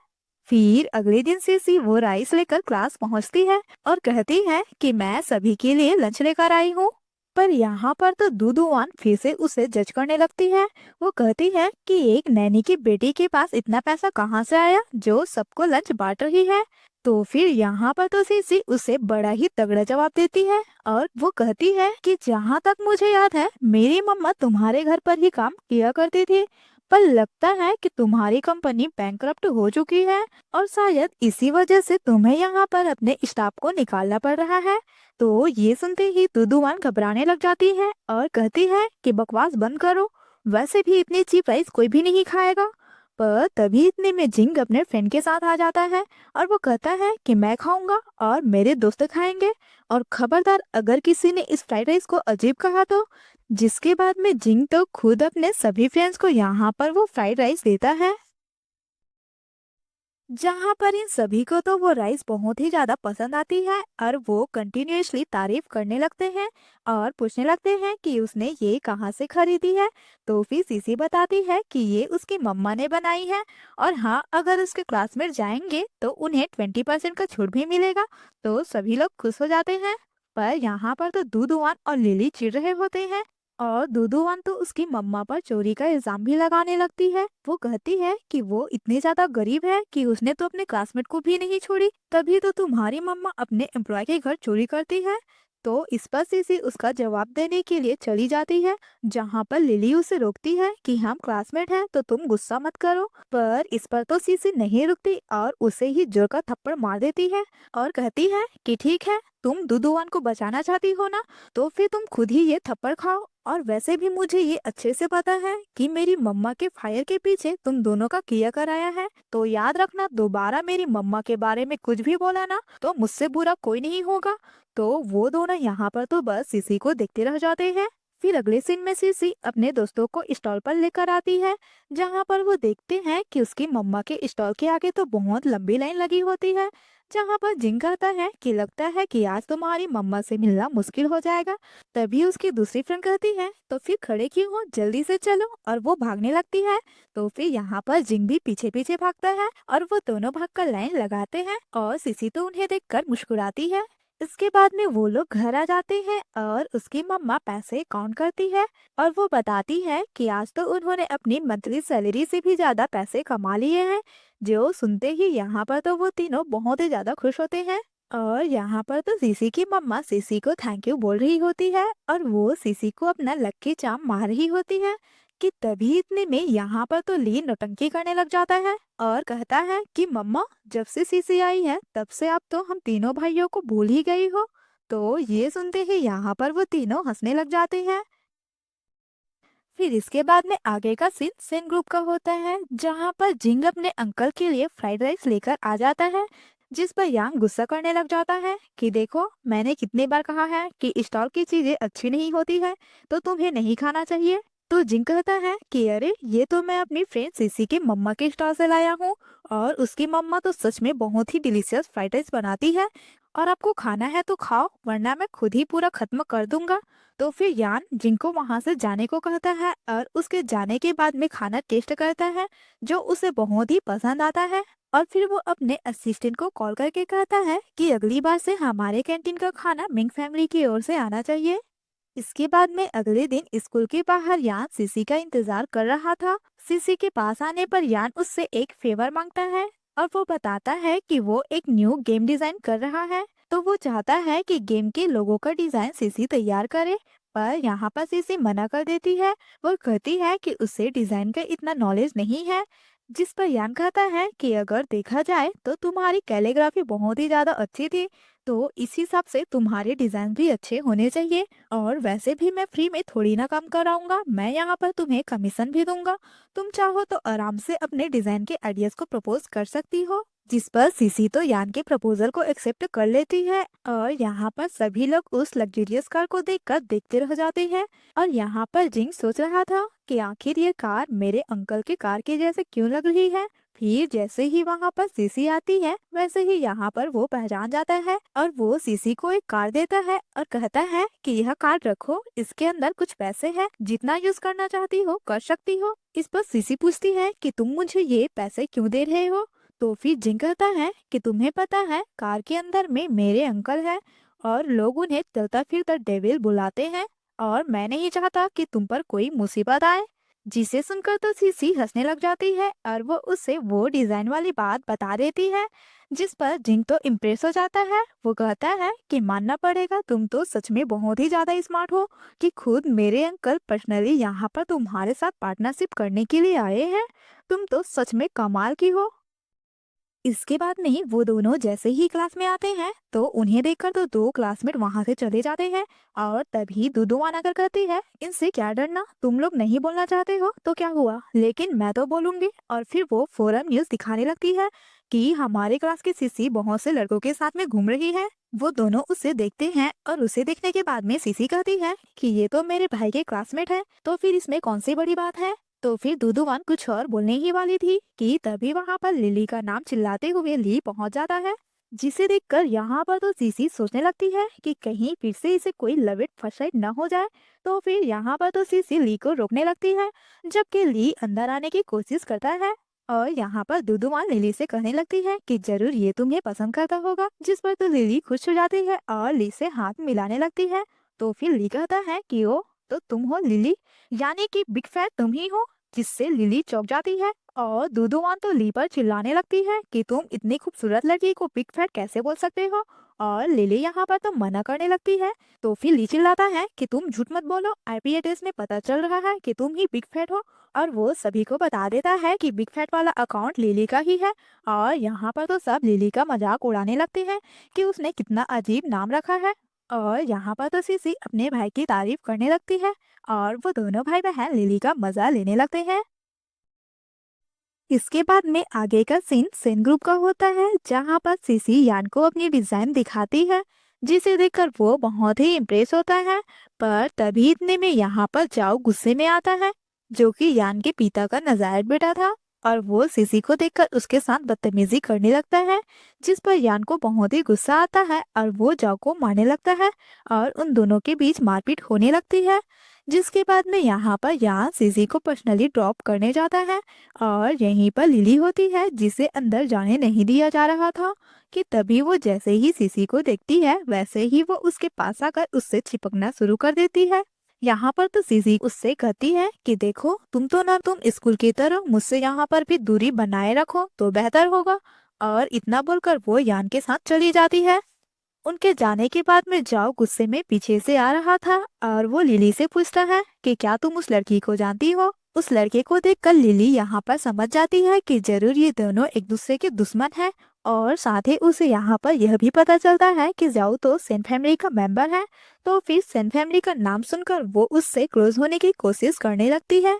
फिर अगले दिन सीसी वो राइस लेकर क्लास पहुंचती है और कहती है कि मैं सभी के लिए लंच लेकर आई हूँ। पर यहाँ पर तो दूधूवान फिर से उसे जज करने लगती है। वो कहती है कि एक नैनी की बेटी के पास इतना पैसा कहाँ से आया जो सबको लंच बांट रही है। तो फिर यहाँ पर तो सीसी उसे बड़ा ही तगड़ा जवाब देती है और वो कहती है कि जहाँ तक मुझे याद है मेरी मम्मा तुम्हारे घर पर ही काम किया करती थी, पर लगता है कि तुम्हारी कंपनी बैंकरप्ट हो चुकी है और शायद इसी वजह से तुम्हें यहाँ पर अपने स्टाफ को निकालना पड़ रहा है। तो ये सुनते ही दुदुवान घबराने लग जाती है और कहती है कि बकवास बंद करो, वैसे भी इतनी चीप राइस कोई भी नहीं खाएगा। पर तभी इतने में जिंग अपने फ्रेंड के साथ आ जाता है और वो कहता है कि मैं खाऊंगा और मेरे दोस्त खाएंगे, और खबरदार अगर किसी ने इस फ्राइड राइस को अजीब कहा तो। जिसके बाद में जिंग तो खुद अपने सभी फ्रेंड्स को यहाँ पर वो फ्राइड राइस देता है, जहाँ पर इन सभी को तो वो राइस बहुत ही ज्यादा पसंद आती है और वो कंटिन्यूअसली तारीफ करने लगते हैं और पूछने लगते हैं कि उसने ये कहाँ से खरीदी है। तो फिर सीसी बताती है कि ये उसकी मम्मा ने बनाई है, और हाँ अगर उसके क्लासमेट जाएंगे तो उन्हें 20% का छूट भी मिलेगा। तो सभी लोग खुश हो जाते हैं। पर यहाँ पर तो दूधुआन और लिली चिढ़ रहे होते हैं और दूधूवान तो उसकी मम्मा पर चोरी का इल्जाम भी लगाने लगती है। वो कहती है कि वो इतनी ज्यादा गरीब है कि उसने तो अपने क्लासमेट को भी नहीं छोड़ी, तभी तो तुम्हारी मम्मा अपने एम्प्लॉय के घर चोरी करती है। तो इस पर सीसी उसका जवाब देने के लिए चली जाती है, जहाँ पर लिली उसे रोकती है कि हम क्लासमेट हैं तो तुम गुस्सा मत करो। पर इस पर तो सीसी नहीं रुकती और उसे ही जोर का थप्पड़ मार देती है और कहती है कि ठीक है, तुम दुदुवान को बचाना चाहती हो ना, तो फिर तुम खुद ही ये थप्पड़ खाओ, और वैसे भी मुझे ये अच्छे से पता है कि मेरी मम्मा के फायर के पीछे तुम दोनों का किया कराया है, तो याद रखना दोबारा मेरी मम्मा के बारे में कुछ भी बोला ना तो मुझसे बुरा कोई नहीं होगा। तो वो दोनों यहाँ पर तो बस इसी को देखते रह जाते हैं। फिर अगले सीन में सीसी अपने दोस्तों को स्टॉल पर लेकर आती है, जहाँ पर वो देखते हैं कि उसकी मम्मा के स्टॉल के आगे तो बहुत लंबी लाइन लगी होती है। जहाँ पर जिंग कहता है कि लगता है कि आज तुम्हारी मम्मा से मिलना मुश्किल हो जाएगा। तभी उसकी दूसरी फ्रेंड कहती है तो फिर खड़े क्यों हो, जल्दी से चलो, और वो भागने लगती है। तो फिर यहाँ पर जिंग भी पीछे पीछे भागता है और वो दोनों भागकर लाइन लगाते हैं और सीसी तो उन्हें देखकर मुस्कुराती है। इसके बाद में वो लोग घर आ जाते हैं और उसकी मम्मा पैसे काउंट करती है और वो बताती है कि आज तो उन्होंने अपनी मंथली सैलरी से भी ज्यादा पैसे कमा लिए हैं। जो सुनते ही यहाँ पर तो वो तीनों बहुत ही ज्यादा खुश होते हैं। और यहाँ पर तो सीसी की मम्मा सीसी को थैंक यू बोल रही होती है और वो सीसी को अपना लक्की चार्म मार रही होती है कि तभी इतने में यहाँ पर तो ली नौटंकी करने लग जाता है और कहता है कि मम्मा, जब से सीसी आई है तब से आप तो हम तीनों भाइयों को भूल ही गई हो। तो ये सुनते ही यहाँ पर वो तीनों हंसने लग जाते हैं। फिर इसके बाद में आगे का सीन सेन ग्रुप का होता है, जहाँ पर जिंग अपने अंकल के लिए फ्राइड राइस लेकर आ जाता है, जिस पर यांग गुस्सा करने लग जाता है कि देखो, मैंने कितनी बार कहा है कि स्टॉल की चीजें अच्छी नहीं होती है, तो तुम्हें नहीं खाना चाहिए। तो जिंग कहता है कि अरे, ये तो मैं अपनी फ्रेंड सीसी के मम्मा के स्टॉल से लाया हूँ और उसकी मम्मा तो सच में बहुत ही डिलीशियस फ्राइड राइस बनाती है, और आपको खाना है तो खाओ, वरना मैं खुद ही पूरा खत्म कर दूंगा। तो फिर यान जिनको वहां से जाने को कहता है और उसके जाने के बाद में खाना टेस्ट करता है, जो उसे बहुत ही पसंद आता है। और फिर वो अपने असिस्टेंट को कॉल करके कहता है कि अगली बार से हमारे कैंटीन का खाना मिंग फैमिली की ओर से आना चाहिए। इसके बाद में अगले दिन स्कूल के बाहर यान सीसी का इंतजार कर रहा था। सीसी के पास आने पर यान उससे एक फेवर मांगता है और वो बताता है कि वो एक न्यू गेम डिजाइन कर रहा है। तो वो चाहता है कि गेम के लोगों का डिजाइन सीसी तैयार करे, पर यहाँ पर सीसी मना कर देती है। वो कहती है कि उसे डिजाइन का इतना नॉलेज नहीं है। जिस पर यान कहता है कि अगर देखा जाए तो तुम्हारी कैलीग्राफी बहुत ही ज्यादा अच्छी थी, तो इस हिसाब से तुम्हारे डिजाइन भी अच्छे होने चाहिए। और वैसे भी मैं फ्री में थोड़ी ना काम कराऊंगा, मैं यहाँ पर तुम्हें कमीशन भी दूंगा। तुम चाहो तो आराम से अपने डिजाइन के आइडियाज को प्रपोज कर सकती हो। जिस पर सीसी तो यान के प्रपोजल को एक्सेप्ट कर लेती है और यहाँ पर सभी लोग उस लग्जरियस कार को देखकर देखते रह जाते हैं। और यहाँ पर जिंग सोच रहा था कि आखिर ये कार मेरे अंकल के कार के जैसे क्यों लग रही है। फिर जैसे ही वहाँ पर सीसी आती है, वैसे ही यहाँ पर वो पहचान जाता है और वो सीसी को एक कार देता है और कहता है कि यह कार रखो, इसके अंदर कुछ पैसे हैं, जितना यूज करना चाहती हो कर सकती हो। इस पर सीसी पूछती है कि तुम मुझे ये पैसे क्यों दे रहे हो। तो फिर जिंग कहता है कि तुम्हें पता है, कार के अंदर में मेरे अंकल है और लोग उन्हें चलता फिरता डेविल बुलाते हैं, और मैं नहीं चाहता कि तुम पर कोई मुसीबत आए। जिसे सुनकर तो सीसी हंसने लग जाती है और वो उसे वो डिजाइन वाली बात बता देती है। जिस पर जिंग तो इम्प्रेस हो जाता है। वो कहता है कि मानना पड़ेगा, तुम तो सच में बहुत ही ज्यादा स्मार्ट हो कि खुद मेरे अंकल पर्सनली यहाँ पर तुम्हारे साथ पार्टनरशिप करने के लिए आए हैं। तुम तो सच में कमाल की हो। इसके बाद में वो दोनों जैसे ही क्लास में आते हैं तो उन्हें देखकर तो दो क्लासमेट वहां से चले जाते हैं। और तभी दुदुमान आकर कहती है, इनसे क्या डरना, तुम लोग नहीं बोलना चाहते हो तो क्या हुआ, लेकिन मैं तो बोलूंगी। और फिर वो फोरम न्यूज दिखाने लगती है कि हमारे क्लास की सीसी बहुत से लड़कों के साथ में घूम रही है। वो दोनों उसे देखते हैं और उसे देखने के बाद में सीसी कहती है कि ये तो मेरे भाई के क्लासमेट है, तो फिर इसमें कौन सी बड़ी बात है। तो फिर दुदुवान कुछ और बोलने ही वाली थी कि तभी वहां पर लिली का नाम चिल्लाते हुए ली पहुंच जाता है। जिसे देखकर यहाँ पर तो सीसी सोचने लगती है कि कहीं फिर से इसे कोई लव एट फर्स्ट साइट न हो जाए। तो फिर यहाँ पर तो सीसी ली को रोकने लगती है, जबकि ली अंदर आने की कोशिश करता है। और यहाँ पर दुदुमान लिली से कहने लगती है कि जरूर ये तुम्हें पसंद करता होगा, जिस पर तो लिली खुश हो जाती है और ली से हाथ मिलाने लगती है। तो फिर ली कहता है कि ओ, तो तुम हो लिली, यानी कि बिग फैन तुम ही हो। जिससे लिली चौंक जाती है और दुदुमान तो ली पर चिल्लाने लगती है कि तुम इतनी खूबसूरत लड़की को बिग फैट कैसे बोल सकते हो। और लिली यहाँ पर तो मना करने लगती है। तो फिर ली चिल्लाता है कि तुम झूठ मत बोलो, आईपी एड्रेस में पता चल रहा है कि तुम ही बिग फैट हो। और वो सभी को बता देता है कि बिग फैट वाला अकाउंट लिली का ही है। और यहाँ पर तो सब लिली का मजाक उड़ाने लगते हैं कि उसने कितना अजीब नाम रखा है। और यहाँ पर तो सीसी अपने भाई की तारीफ करने लगती है और वो दोनों भाई बहन लिली का मजा लेने लगते हैं। इसके बाद में आगे का सीन सेन ग्रुप का होता है, जहाँ पर सीसी यान को अपनी डिजाइन दिखाती है, जिसे देखकर वो बहुत ही इम्प्रेस होता है। पर तभी इतने में यहाँ पर जाओ गुस्से में आता है, जो कि यान के पिता का नजायज बेटा था। और वो सीसी को देखकर उसके साथ बदतमीजी करने लगता है, जिस पर यान को बहुत ही गुस्सा आता है और वो जाओ को मारने लगता है और उन दोनों के बीच मारपीट होने लगती है। जिसके बाद में यहाँ पर यान सीसी को पर्सनली ड्रॉप करने जाता है और यहीं पर लिली होती है, जिसे अंदर जाने नहीं दिया जा रहा था। कि तभी वो जैसे ही सीसी को देखती है वैसे ही वो उसके पास आकर उससे चिपकना शुरू कर देती है। यहाँ पर तो सीसी उससे कहती है कि देखो तुम स्कूल की तरह मुझसे यहाँ पर भी दूरी बनाए रखो तो बेहतर होगा। और इतना बोलकर वो यान के साथ चली जाती है। उनके जाने के बाद में जाओ गुस्से में पीछे से आ रहा था और वो लिली से पूछता है कि क्या तुम उस लड़की को जानती हो। उस लड़के को देखकर लिली यहाँ पर समझ जाती है कि जरूर ये दोनों एक दूसरे के दुश्मन हैं। और साथ ही उसे यहाँ पर यह भी पता चलता है कि जाओ तो सेन फैमिली का मेंबर है। तो फिर सेन फैमिली का नाम सुनकर वो उससे क्लोज होने की कोशिश करने लगती है।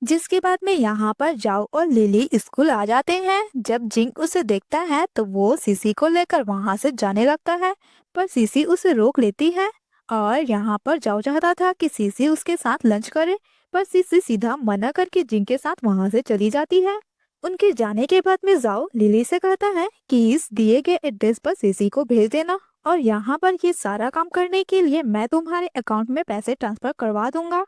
जिसके बाद में यहाँ पर जाओ और लिली स्कूल आ जाते हैं। जब जिंग उसे देखता है तो वो सीसी को लेकर वहां से जाने लगता है, पर सीसी उसे रोक लेती है। और यहाँ पर जाओ चाहता था कि सीसी उसके साथ लंच करे, पर सीसी सीधा मना करके जिंग के साथ वहां से चली जाती है। उनके जाने के बाद में जाओ लिली से कहता है कि इस दिए गए एड्रेस पर सीसी को भेज देना, और यहाँ पर ये सारा काम करने के लिए मैं तुम्हारे अकाउंट में पैसे ट्रांसफर करवा दूंगा।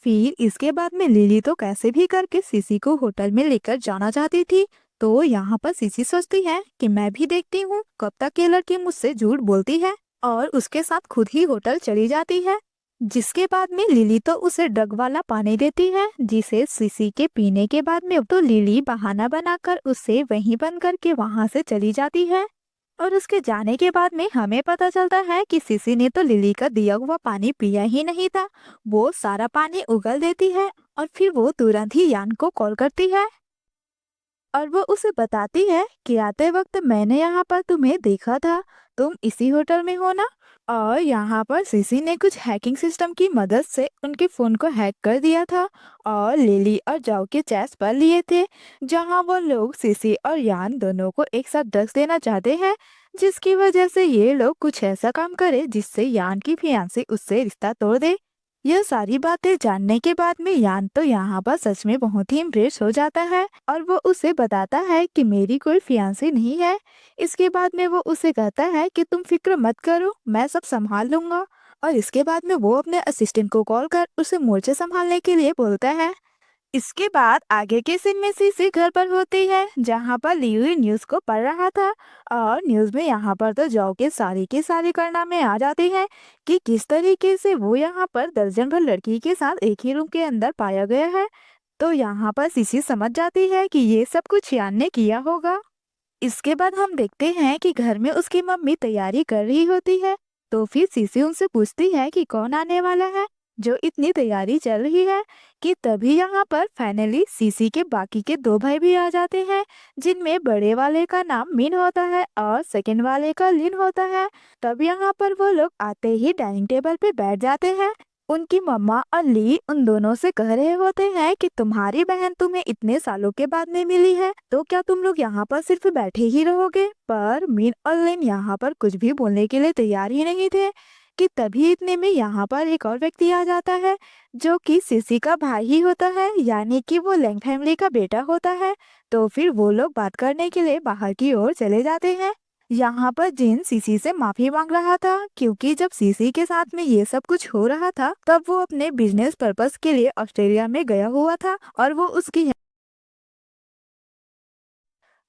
फिर इसके बाद में लिली तो कैसे भी करके सीसी को होटल में लेकर जाना चाहती थी। तो यहाँ पर सीसी सोचती है कि मैं भी देखती हूँ कब तक ये लड़की मुझसे झूठ बोलती है, और उसके साथ खुद ही होटल चली जाती है। जिसके बाद में लिली तो उसे ड्रग वाला पानी देती है, जिसे सीसी के पीने के बाद में तो लिली बहाना बनाकर उसे वहीं बंद करके वहां से चली जाती है। और उसके जाने के बाद में हमें पता चलता है कि सिसी ने तो लिली का दिया हुआ पानी पिया ही नहीं था। वो सारा पानी उगल देती है और फिर वो तुरंत ही यान को कॉल करती है और वो उसे बताती है कि आते वक्त मैंने यहाँ पर तुम्हें देखा था, तुम इसी होटल में हो ना। और यहाँ पर सीसी ने कुछ हैकिंग सिस्टम की मदद से उनके फोन को हैक कर दिया था और लिली और जाओ के चैट्स पढ़ लिए थे, जहाँ वो लोग सीसी और यान दोनों को एक साथ ड्रग्स देना चाहते हैं, जिसकी वजह से ये लोग कुछ ऐसा काम करे जिससे यान की फियांसी उससे रिश्ता तोड़ दे। यह सारी बातें जानने के बाद में यान तो यहाँ पर सच में बहुत ही इम्प्रेस हो जाता है और वो उसे बताता है कि मेरी कोई फियांसी नहीं है। इसके बाद में वो उसे कहता है कि तुम फिक्र मत करो, मैं सब संभाल लूंगा। और इसके बाद में वो अपने असिस्टेंट को कॉल कर उसे मोर्चे संभालने के लिए बोलता है। इसके बाद आगे के सीन में सीसी घर पर होती है, जहाँ पर लियू न्यूज को पढ़ रहा था। और न्यूज में यहाँ पर तो जॉ के सारे कारनामे आ जाते हैं कि किस तरीके से वो यहाँ पर दर्जन भर लड़की के साथ एक ही रूम के अंदर पाया गया है। तो यहाँ पर सीसी समझ जाती है कि ये सब कुछ यान ने किया होगा। इसके बाद हम देखते हैं कि घर में उसकी मम्मी तैयारी कर रही होती है। तो फिर सीसी उनसे पूछती है कि कौन आने वाला है, जो इतनी तैयारी चल रही है। कि तभी यहाँ पर फाइनली सीसी के बाकी के दो भाई भी आ जाते हैं, जिनमें बड़े वाले का नाम मिन होता है और सेकंड वाले का लिन होता है। तब यहाँ पर वो लोग आते ही डाइनिंग टेबल पे बैठ जाते हैं। उनकी मम्मा और ली उन दोनों से कह रहे होते हैं कि तुम्हारी बहन तुम्हें इतने सालों के बाद में मिली है, तो क्या तुम लोग यहाँ पर सिर्फ बैठे ही रहोगे। पर मीन और लिन यहाँ पर कुछ भी बोलने के लिए तैयार ही नहीं थे। कि तभी इतने में यहाँ पर एक और व्यक्ति आ जाता है, जो कि सीसी का भाई ही होता है, यानी कि वो लैंग फैमिली का बेटा होता है। तो फिर वो लोग बात करने के लिए बाहर की ओर चले जाते हैं। यहाँ पर जिन सीसी से माफी मांग रहा था, क्योंकि जब सीसी के साथ में ये सब कुछ हो रहा था तब वो अपने बिजनेस पर्पस के लिए ऑस्ट्रेलिया में गया हुआ था और वो उसकी।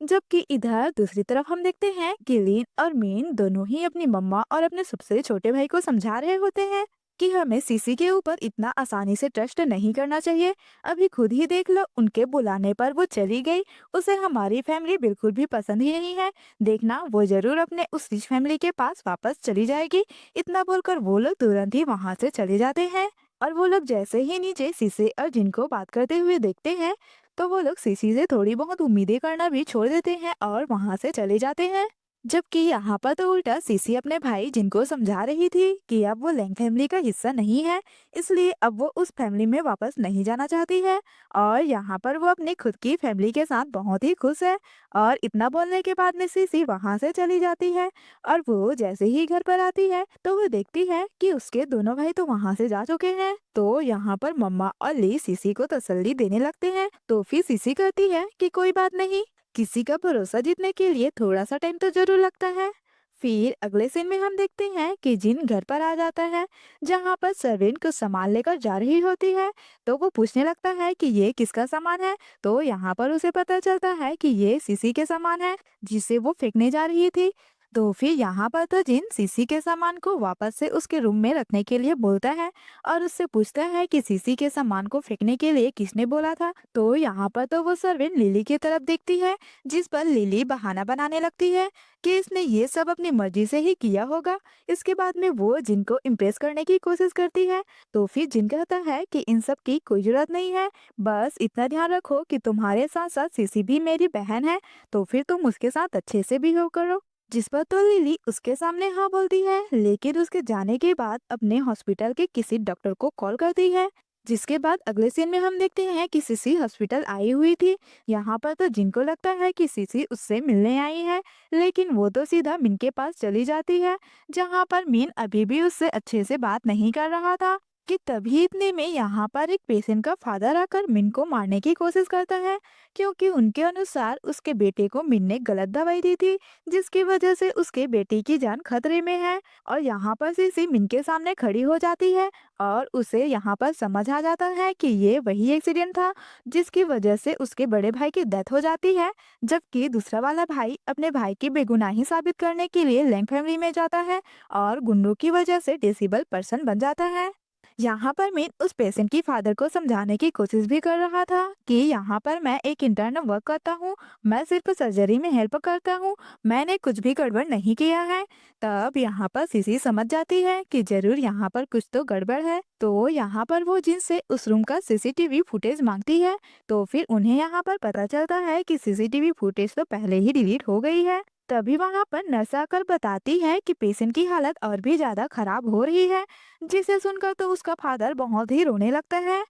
जबकि इधर दूसरी तरफ हम देखते हैं कि लीन और मीन दोनों ही अपनी मम्मा और अपने सबसे छोटे भाई को समझा रहे होते हैं कि हमें सीसी के ऊपर इतना आसानी से ट्रस्ट नहीं करना चाहिए। अभी खुद ही देख लो, उनके बुलाने पर वो चली गई। उसे हमारी फैमिली बिल्कुल भी पसंद ही नहीं है। देखना वो जरूर अपने उस रिच फैमिली के पास वापस चली जाएगी। इतना बोलकर वो लोग तुरंत ही वहां से चले जाते हैं। और वो लोग जैसे ही नीचे सीसे और जिनको बात करते हुए देखते हैं, तो वो लोग सीसी से थोड़ी बहुत उम्मीदें करना भी छोड़ देते हैं और वहां से चले जाते हैं। जबकि यहाँ पर तो उल्टा सीसी अपने भाई जिनको समझा रही थी कि अब वो लैंग फैमिली का हिस्सा नहीं है, इसलिए अब वो उस फैमिली में वापस नहीं जाना चाहती है। और यहाँ पर वो अपनी खुद की फैमिली के साथ बहुत ही खुश है। और इतना बोलने के बाद में सीसी वहाँ से चली जाती है। और वो जैसे ही घर पर आती है तो वो देखती है कि उसके दोनों भाई तो वहाँ से जा चुके हैं। तो यहाँ पर मम्मा और ली सीसी को तसल्ली देने लगते हैं। तो फिर सीसी कहती है कि कोई बात नहीं, किसी का भरोसा जीतने के लिए थोड़ा सा टाइम तो जरूर लगता है। फिर अगले सीन में हम देखते हैं कि जिन घर पर आ जाता है, जहाँ पर सर्वेंट कुछ सामान लेकर जा रही होती है। तो वो पूछने लगता है कि ये किसका सामान है। तो यहाँ पर उसे पता चलता है कि ये सीसी के सामान है, जिसे वो फेंकने जा रही थी। तो फिर यहाँ पर तो जिन सीसी के सामान को वापस से उसके रूम में रखने के लिए बोलता है और उससे पूछता है कि सीसी के सामान को फेंकने के लिए किसने बोला था। तो यहाँ पर तो वो सर्वेंट लिली की तरफ देखती है, जिस पर लिली बहाना बनाने लगती है कि इसने ये सब अपनी मर्जी से ही किया होगा। इसके बाद में वो जिनको इम्प्रेस करने की कोशिश करती है। तो फिर जिन कहता है कि इन सब की कोई जरूरत नहीं है, बस इतना ध्यान रखो कि तुम्हारे साथ साथ सीसी भी मेरी बहन है, तो फिर तुम उसके साथ अच्छे से बिहेव करो। जिस पर तो लिली उसके सामने हाँ बोलती है, लेकिन उसके जाने के बाद अपने हॉस्पिटल के किसी डॉक्टर को कॉल करती है। जिसके बाद अगले सीन में हम देखते हैं कि सीसी हॉस्पिटल आई हुई थी। यहाँ पर तो जिनको लगता है कि सीसी उससे मिलने आई है, लेकिन वो तो सीधा मिन के पास चली जाती है, जहाँ पर मिन अभी भी उससे अच्छे से बात नहीं कर रहा था। कि तभी इतने में यहाँ पर एक पेशेंट का फादर आकर मिन को मारने की कोशिश करता है, क्योंकि उनके अनुसार उसके बेटे को मिन ने गलत दवाई दी थी, जिसकी वजह से उसके बेटे की जान खतरे में है। और यहाँ पर सीसी मिन के सामने खड़ी हो जाती है और उसे यहाँ पर समझ आ जाता है कि ये वही एक्सीडेंट था जिसकी वजह से उसके बड़े भाई की डेथ हो जाती है। जबकि दूसरा वाला भाई अपने भाई की बेगुनाही साबित करने के लिए लैंग फैमिली में जाता है और गुंडों की वजह से डिसेबल पर्सन बन जाता है। यहाँ पर मैं उस पेशेंट की फादर को समझाने की कोशिश भी कर रहा था कि यहाँ पर मैं एक इंटर्न वर्क करता हूँ, मैं सिर्फ सर्जरी में हेल्प करता हूँ, मैंने कुछ भी गड़बड़ नहीं किया है। तब यहाँ पर सीसी समझ जाती है कि जरूर यहाँ पर कुछ तो गड़बड़ है। तो यहाँ पर वो जिनसे उस रूम का सीसीटीवी फुटेज मांगती है। तो फिर उन्हें यहाँ पर पता चलता है कि सीसीटीवी फुटेज तो पहले ही डिलीट हो गई है। तभी वहाँ पर नर्स आकर बताती है कि पेशेंट की हालत और भी ज्यादा खराब हो रही है, जिसे सुनकर तो उसका फादर बहुत ही रोने लगता है।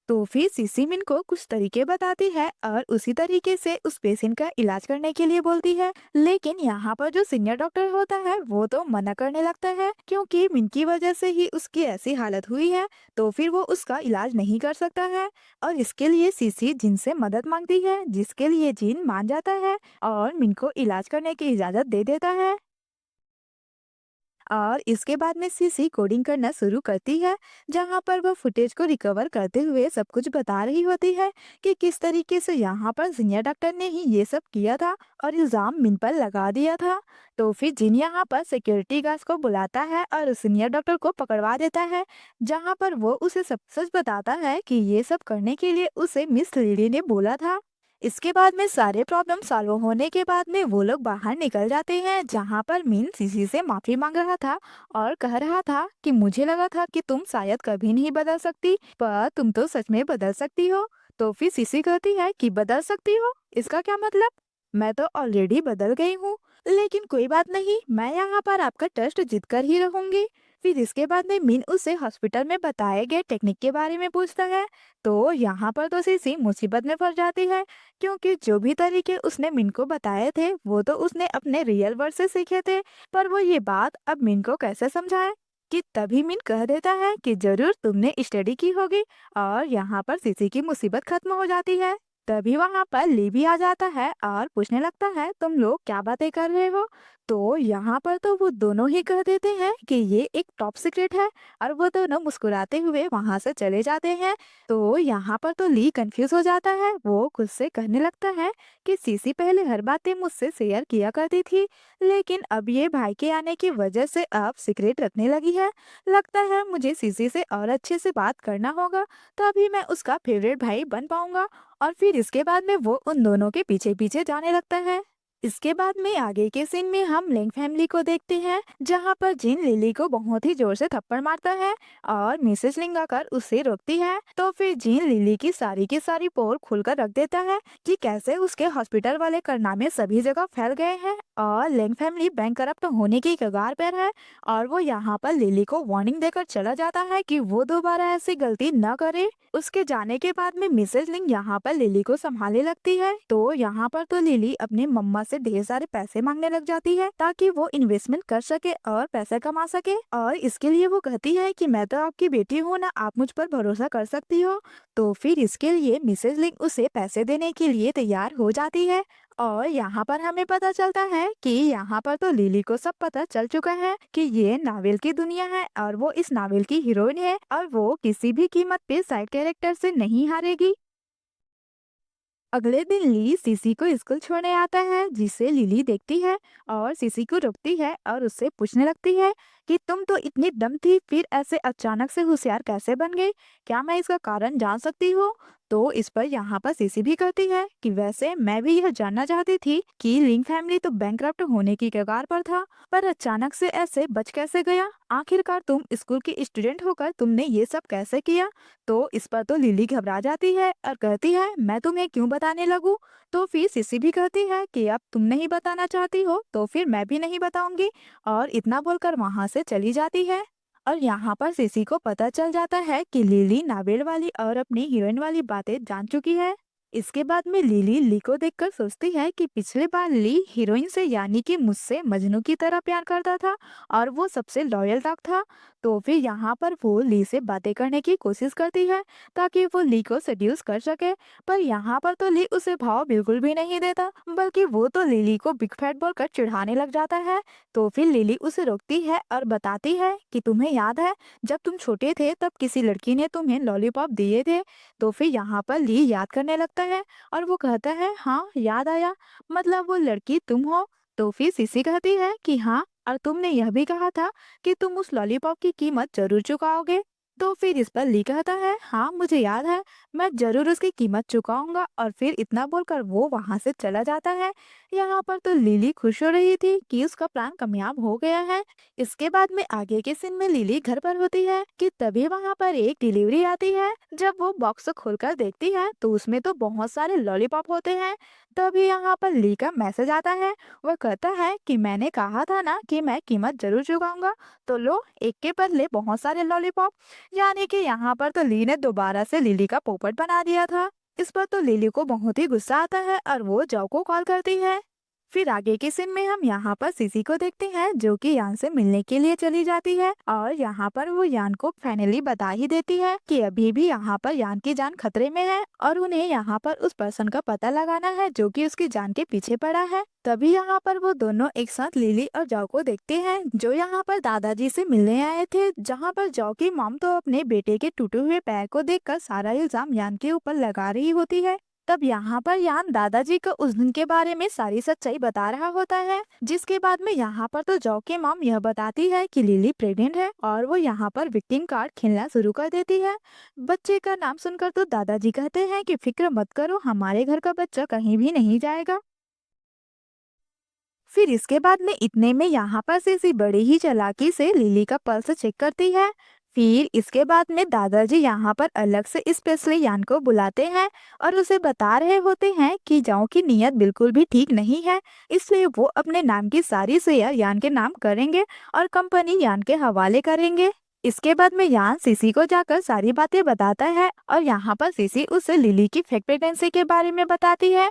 तो फिर सीसी मिन को कुछ तरीके बताती है और उसी तरीके से उस पेशेंट का इलाज करने के लिए बोलती है। लेकिन यहाँ पर जो सीनियर डॉक्टर होता है वो तो मना करने लगता है, क्योंकि मिन की वजह से ही उसकी ऐसी हालत हुई है, तो फिर वो उसका इलाज नहीं कर सकता है। और इसके लिए सीसी जिन से मदद मांगती है, जिसके लिए जिन मान जाता है और मिन को इलाज करने की इजाजत दे देता है। और इसके बाद में सीसी कोडिंग करना शुरू करती है, जहां पर वह फुटेज को रिकवर करते हुए सब कुछ बता रही होती है कि किस तरीके से यहाँ पर सीनियर डॉक्टर ने ही ये सब किया था और इल्जाम मिन पर लगा दिया था। तो फिर जिन यहाँ पर सिक्योरिटी गार्ड को बुलाता है और सीनियर डॉक्टर को पकड़वा देता है, जहाँ पर वो उसे सब सच बताता है कि ये सब करने के लिए उसे मिस लिली ने बोला था। इसके बाद में सारे प्रॉब्लम सॉल्व होने के बाद में वो लोग बाहर निकल जाते हैं, जहाँ पर मीन सीसी से माफी मांग रहा था और कह रहा था कि मुझे लगा था कि तुम शायद कभी नहीं बदल सकती, पर तुम तो सच में बदल सकती हो। तो फिर सीसी कहती है कि बदल सकती हो, इसका क्या मतलब? मैं तो ऑलरेडी बदल गई हूँ। लेकिन कोई बात नहीं, मैं यहाँ पर आपका ट्रस्ट जीत कर ही रहूंगी। फिर इसके बाद में मीन उससे हॉस्पिटल में बताए गए टेक्निक के बारे में पूछता है। तो यहाँ पर तो सीसी मुसीबत में फंस जाती है, क्योंकि जो भी तरीके उसने मिन को बताए थे वो तो उसने अपने रियल वर्ड से सीखे थे, पर वो ये बात अब मिन को कैसे समझाए। कि तभी मिन कह देता है कि जरूर तुमने स्टडी की होगी, और यहाँ पर सीसी की मुसीबत खत्म हो जाती है। तभी वहाँ पर ली भी आ जाता है और पूछने लगता है तुम लोग क्या बातें कर रहे हो। तो यहाँ पर तो वो दोनों ही कह देते हैं कि ये एक टॉप सीक्रेट है, और वो दोनों मुस्कुराते हुए वहां से चले जाते हैं। तो यहाँ पर तो ली कंफ्यूज हो जाता है, वो खुद से कहने लगता है कि सीसी पहले हर बातें मुझसे शेयर किया करती थी, लेकिन अब ये भाई के आने की वजह से अब सीक्रेट रखने लगी है। लगता है मुझे सीसी से और अच्छे से बात करना होगा, तभी मैं उसका फेवरेट भाई बन पाऊंगा। और फिर इसके बाद में वो उन दोनों के पीछे पीछे जाने लगता है। इसके बाद में आगे के सीन में हम लिंग फैमिली को देखते हैं, जहाँ पर जिन लिली को बहुत ही जोर से थप्पड़ मारता है और मिसेस लिंग आकर उसे रोकती है। तो फिर जिन लिली की सारी पोल खुलकर रख देता है कि कैसे उसके हॉस्पिटल वाले कारनामे सभी जगह फैल गए हैं और लिंग फैमिली बैंक करप्ट होने की कगार पर है। और वो यहाँ पर लिली को वार्निंग देकर चला जाता है कि वो दोबारा ऐसी गलती न करे। उसके जाने के बाद में मिसेस लिंग यहाँ पर लिली को संभालने लगती है। तो यहाँ पर तो लिली अपने मम्मा से ढेर सारे पैसे मांगने लग जाती है ताकि वो इन्वेस्टमेंट कर सके और पैसा कमा सके। और इसके लिए वो कहती है कि मैं तो आपकी बेटी हूँ ना, आप मुझ पर भरोसा कर सकती हो। तो फिर इसके लिए मिसेस लिंग उसे पैसे देने के लिए तैयार हो जाती है। और यहाँ पर हमें पता चलता है कि यहाँ पर तो लिली को सब पता चल चुका है कि ये नावल की दुनिया है और वो इस नावल की हीरोइन है और वो किसी भी कीमत पे साइड कैरेक्टर से नहीं हारेगी। अगले दिन ली सीसी को स्कूल छोड़ने आता है, जिसे लिली देखती है और सीसी को रोकती है और उससे पूछने लगती है कि तुम तो इतनी डम थी, फिर ऐसे अचानक से होशियार कैसे बन गई? क्या मैं इसका कारण जान सकती हूँ? तो इस पर यहाँ पर सीसी भी कहती है कि वैसे मैं भी यह जानना चाहती थी कि लिंग फैमिली तो बैंकरप्ट होने की कगार पर था, पर अचानक से ऐसे बच कैसे गया? आखिरकार तुम स्कूल की स्टूडेंट होकर तुमने ये सब कैसे किया? तो इस पर तो लिली घबरा जाती है और कहती है मैं तुम्हें क्यों बताने लगूं? तो फिर सिसी भी कहती है कि अब तुम नहीं बताना चाहती हो तो फिर मैं भी नहीं बताऊंगी। और इतना बोलकर वहां से चली जाती है। और यहाँ पर सिसी को पता चल जाता है कि लिली नावेल वाली और अपनी हीरोइन वाली बातें जान चुकी है। इसके बाद में लिली ली को देखकर सोचती है कि पिछले बार ली हीरोइन से यानी कि मुझसे मजनू की तरह प्यार करता था और वो सबसे लॉयल तक था। तो फिर यहाँ पर वो ली से बातें करने की कोशिश करती है ताकि वो ली को सेड्यूस कर सके। पर यहाँ पर तो ली उसे भाव बिल्कुल भी नहीं देता, बल्कि वो तो लिली को बिग फैट बोलकर चिढ़ाने लग जाता है। तो फिर लिली उसे रोकती है और बताती है कि तुम्हें याद है जब तुम छोटे थे तब किसी लड़की ने तुम्हें लॉलीपॉप दिए थे? तो फिर यहाँ पर ली याद करने लगता है और वो कहता है हाँ याद आया, मतलब वो लड़की तुम हो? तो फिर सिसी कहती है कि हाँ, और तुमने यह भी कहा था कि तुम उस लॉलीपॉप की कीमत जरूर चुकाओगे। तो फिर इस पर ली कहता है हाँ मुझे याद है, मैं जरूर उसकी कीमत चुकाऊंगा। और फिर इतना बोलकर वो वहां से चला जाता है। यहाँ पर तो लिली खुश हो रही थी कि उसका प्लान कामयाब हो गया है। इसके बाद में आगे के सीन में लिली घर पर होती है कि तभी वहां पर एक डिलीवरी आती है। जब वो बॉक्स खोलकर देखती है तो उसमें तो बहुत सारे लॉलीपॉप होते हैं। तभी यहाँ पर ली का मैसेज आता है। वो कहता है कि मैंने कहा था ना कि मैं कीमत जरूर चुकाऊंगा, तो लो एक के बदले बहुत सारे लॉलीपॉप। यानी कि यहाँ पर तो ली ने दोबारा से लिली का पोपट बना दिया था। इस पर तो लिली को बहुत ही गुस्सा आता है और वो जाओ को कॉल करती है। फिर आगे के सीन में हम यहाँ पर सीसी को देखते हैं जो कि यान से मिलने के लिए चली जाती है और यहाँ पर वो यान को फाइनली बता ही देती है कि अभी भी यहाँ पर यान की जान खतरे में है और उन्हें यहाँ पर उस पर्सन का पता लगाना है जो कि उसकी जान के पीछे पड़ा है। तभी यहाँ पर वो दोनों एक साथ लिली और जाओ को देखते हैं जो यहाँ पर दादाजी से मिलने आए थे, जहाँ पर जाओ की मॉम तो अपने बेटे के टूटे हुए पैर को देखकर सारा इल्जाम यान के ऊपर लगा रही होती है। तब यहाँ पर यान दादाजी को उस दिन के बारे में सारी सच्चाई बता रहा होता है, जिसके बाद में यहाँ पर तो जॉ की मॉम यह बताती है कि लिली प्रेग्नेंट है और वो यहाँ पर विक्टिम कार्ड खेलना शुरू कर देती है। बच्चे का नाम सुनकर तो दादाजी कहते हैं कि फिक्र मत करो, हमारे घर का बच्चा कहीं भी नहीं जाएगा। फिर इसके बाद में इतने में यहाँ पर सीसी बड़ी ही चालाकी से लिली का पल्स चेक करती है। फिर इसके बाद में दादाजी यहाँ पर अलग से स्पेशली यान को बुलाते हैं और उसे बता रहे होते हैं कि जाओ की नीयत बिल्कुल भी ठीक नहीं है, इसलिए वो अपने नाम की सारी शेयर यान के नाम करेंगे और कंपनी यान के हवाले करेंगे। इसके बाद में यान सीसी को जाकर सारी बातें बताता है और यहाँ पर सीसी उसे लिली की फेक प्रेगनेंसी के बारे में बताती है।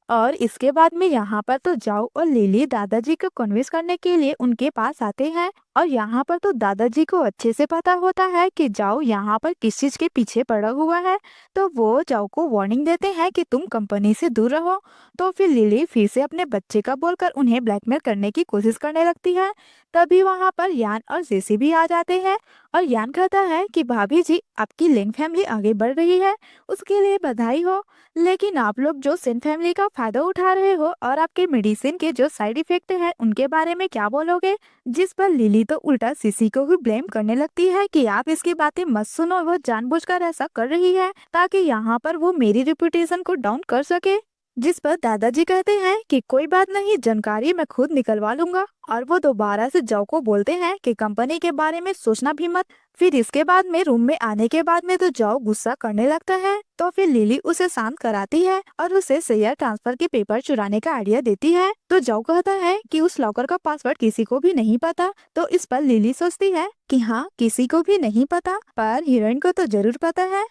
और इसके बाद में यहाँ पर तो जाओ और लिली दादाजी को कन्विंस करने के लिए उनके पास आते हैं और यहाँ पर तो दादाजी को अच्छे से पता होता है कि जाओ यहाँ पर किस चीज के पीछे पड़ा हुआ है। तो वो जाओ को वार्निंग देते हैं कि तुम कंपनी से दूर रहो। तो फिर लिली फिर से अपने बच्चे का बोलकर उन्हें ब्लैकमेल करने की कोशिश करने लगती है। तभी वहाँ पर यान और जेसी भी आ जाते हैं और यान कहता है कि भाभी जी आपकी लिंग फैमिली आगे बढ़ रही है, उसके लिए बधाई हो, लेकिन आप लोग जो सिन फैमिली का फायदा उठा रहे हो और आपके मेडिसिन के जो साइड इफेक्ट हैं उनके बारे में क्या बोलोगे? जिस पर लिली तो उल्टा सीसी को भी ब्लेम करने लगती है कि आप इसकी बातें मत सुनो, वो जानबूझकर ऐसा कर रही है ताकि यहाँ पर वो मेरी रेपुटेशन को डाउन कर सके। जिस पर दादाजी कहते हैं कि कोई बात नहीं, जानकारी मैं खुद निकलवा लूंगा। और वो दोबारा से जॉ को बोलते हैं कि कंपनी के बारे में सोचना भी मत। फिर इसके बाद में रूम में आने के बाद में तो जॉ गुस्सा करने लगता है। तो फिर लिली उसे शांत कराती है और उसे शेयर ट्रांसफर के पेपर चुराने का आइडिया देती है। तो जॉ कहता है कि उस लॉकर का पासवर्ड किसी को भी नहीं पता। तो इस पर लिली सोचती है कि हाँ, किसी को भी नहीं पता, पर हीरोइन को तो जरूर पता है।